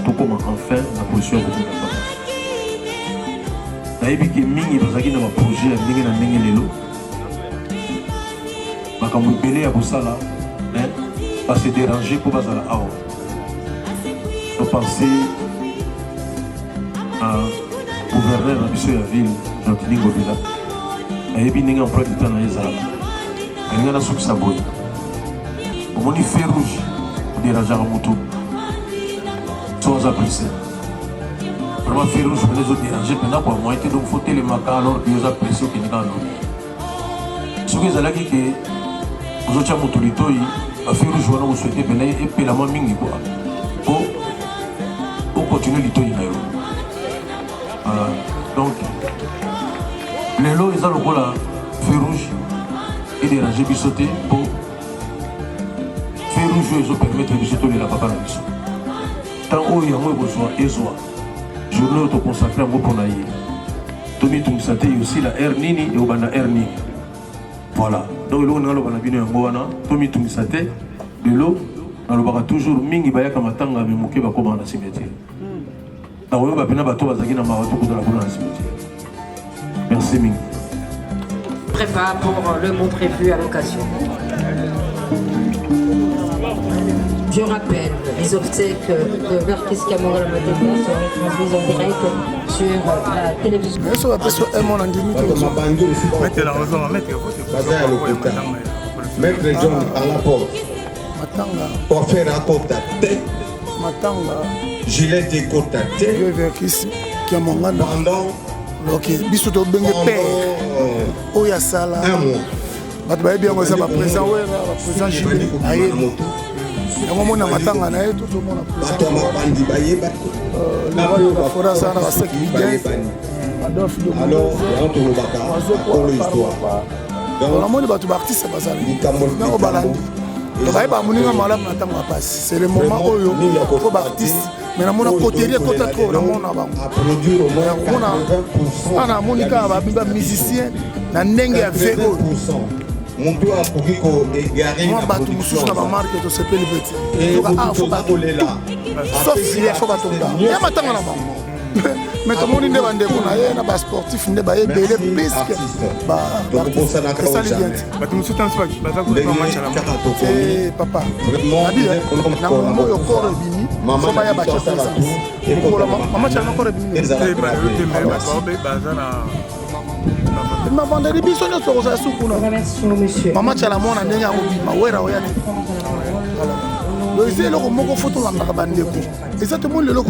tokóma enfin na position ya kokuta papa nayebi ke mingi bazalaki na baprojet ya ndenge na ndenge lelo makambo ebele ya kosala base déranger mpo bazala awa topense na gouverneur na biso ya ville Jean-Denis Ngobila nayebi ndenge emploi du temps na ye ezalaka alinga nasukisa boye omoni fer rouge odérangeaka motu sans apprécier vraiment fer rouge pene ezodérange mpena kwa moyen te donc faut telemaka alors que oza apprécier okendeka alobi soki ezalaki ke ozotya moto litoi bafer rouge wana kosouete mpena epelama mingi kwa po okontinue litoi na yo donc lelo eza lokola fer rouge edérange biso te po fer rouge oyo ezopermettre biso tolela papa na biso ntan oyo yango ekozwa ezwa journée oyo tokonsacre yango mpona ye tomitungisa te aussi la aire nini eobanda aire nini voilà donc eloko ndenge aloba na bino yango wana tomitungisa te lelo nalobaka toujours mingi bayaka matanga me moke bakomaka na cimetière nakoyoka mpena bato bazalaki na mawa tokotala kuna na cimetière merci mingi Prépare pour le mot prévu à l'occasion. Je rappelle, les obsèques de Verkis Kamangala Mateka seront transmises en direct sur la télévision. Maître John à la porte. Pour faire un côte à tête. Gilet de côte à tête. Verkis Kamangala. Ok, biso to benge père. Oya sala. Bato bayebi yango eza baprésent wera baprésent jubilé ayebi yango mona matanga na ye tozomona bato ya mabandi bayeba bafora aza na baseki bidens adolphe alors yango tolobaka kolo histoire namoni bato baartiste bazali nango balandi C'est le moment où il faut artiste. Mais on a côté trop dans mon avant. On a Monica musicien na ndenge ya vélo. Mon doigt a pour qu'on égare la production. On va marquer de ce petit. Faut pas sauf s'il faut pas tomber. Il y a matin là-bas. Mais tout le monde est bandé pour aller na sportif ne ba belé plus que ba ça lui vient. Ba tout soutan pas ba ça ko match là. C'est papa. Na mo yo corps bini. Faut ba ya ba chef ça. Et pour la maman ça na corps bini. C'est ba le mais ba ça na ma vendeur biso nyo so ça sukuna. Maman ça la mona ndenya obima wera oyani. Le zélo moko photo la marabande ko. Exactement le logo.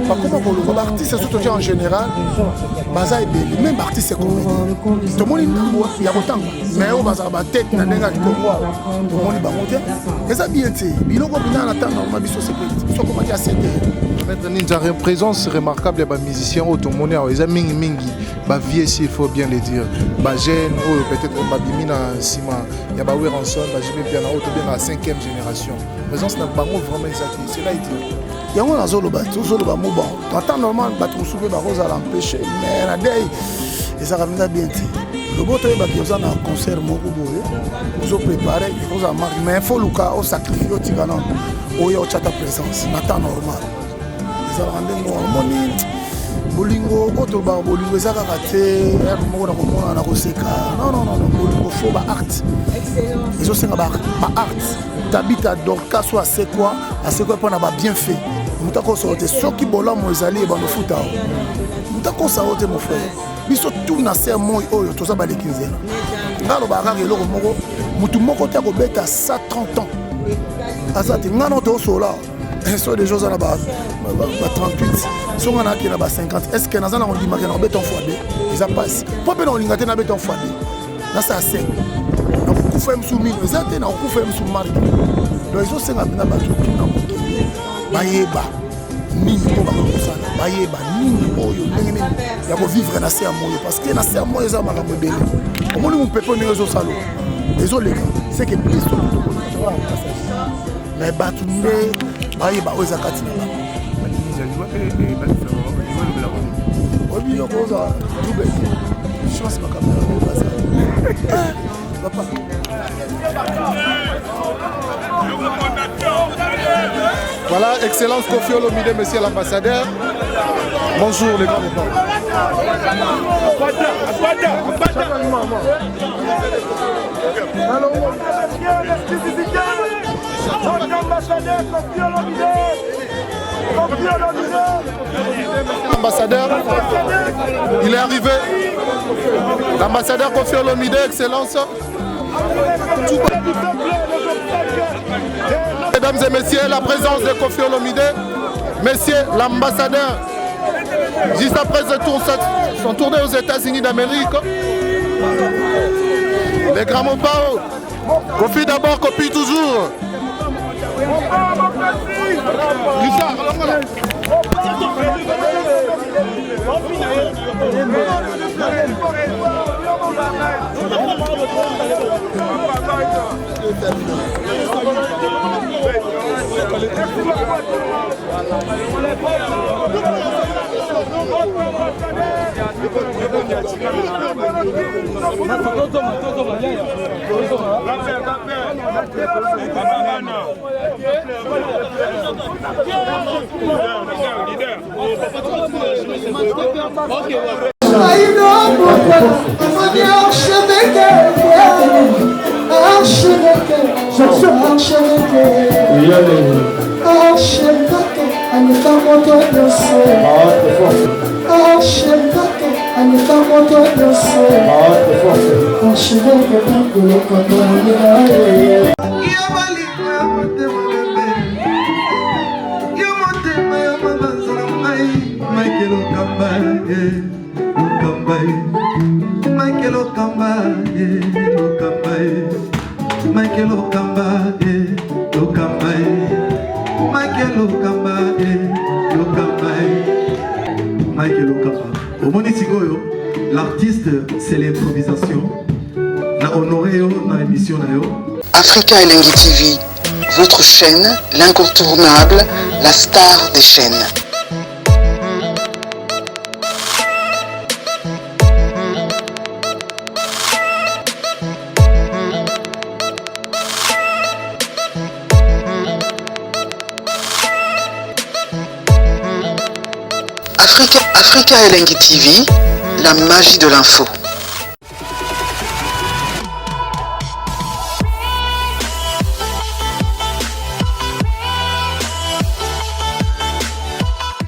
Pas comment pour le artiste surtout en général. Baza est belle, même artiste c'est comme. Tout le monde il y a autant. Mais au baza ba tête na nenga ko moi. Tout le monde ba monter. Et ça bien té. Biloko bina na tanga ma biso c'est. So comment dire c'est. Maître Ninja présence remarquable des musiciens au tout le monde ils aiment mingi. Ba vie ici il faut bien le dire. Ba jeune ou peut-être ba bimina sima. Il y a ba Weranson, ba JB bien na auto bien la 5e génération. Présence na bango vraiment exact. C'est là il dit. Il y a un zolo ba mo bon. Temps normal ba tout souper ba rosa l'empêcher mais la day et ça ramène bien ti. Le boto ba ki oza na concert moko boye. Vous préparez, vous a marqué mais il faut luka au sacrifice au tigana. Oya o chata présence na temps normal. Ça rende mo moni bolingo boto ba bolingo za ka raté mo na ko mona na ko seka. Non bolingo faut ba art. Ils ont senga ba art. Tabita Dorcas soit c'est quoi pour n'a bien fait. Mutako sorte soki bola mo ezali ba no futa. Mutako sorte mon frère. Biso tout na sermon oyo to za ba le 15 ans. Ngalo ba ka eloko moko mutu moko ta ko beta 130 ans. Azati ngano to sola. So des choses à la base. 38. Si on a qui na ba 50. Est-ce que na zana on dit ma na beta en fois 2. Ils a passe. Pour be na lingate na beta en fois 2. Na ça 5. Femme sous mine, vous êtes dans le femme sous marque. Donc ils ont cinq abonnés à tout dans mon pays. Bayeba, ni pour ça. Bayeba, ni pour yo, ni. Il y a vivre dans ces amours parce que dans ces amours ils ont marqué belle. Comment nous peut pas nous réseaux salon. Désolé, c'est que plus tout mais batumbe, bayeba aux akati na. Oui, yo koza, tout bête. Je pense pas caméra. Papa. Voilà, excellence Kofi Olomide, monsieur l'ambassadeur. Bonjour les grands moments. L'ambassadeur, il est arrivé. L'ambassadeur Kofi Olomide, excellence. Mesdames et messieurs, la présence de Kofi Olomide, messieurs l'ambassadeur, juste après son tournée aux États-Unis d'Amérique, les grands Mopao, Kofi d'abord, Kofi toujours. Richard, L'artiste, c'est l'improvisation. Na honoré dans l'émission. Africa Elengi TV, votre chaîne, l'incontournable, la star des chaînes. Africa Elengi TV, la magie de l'info.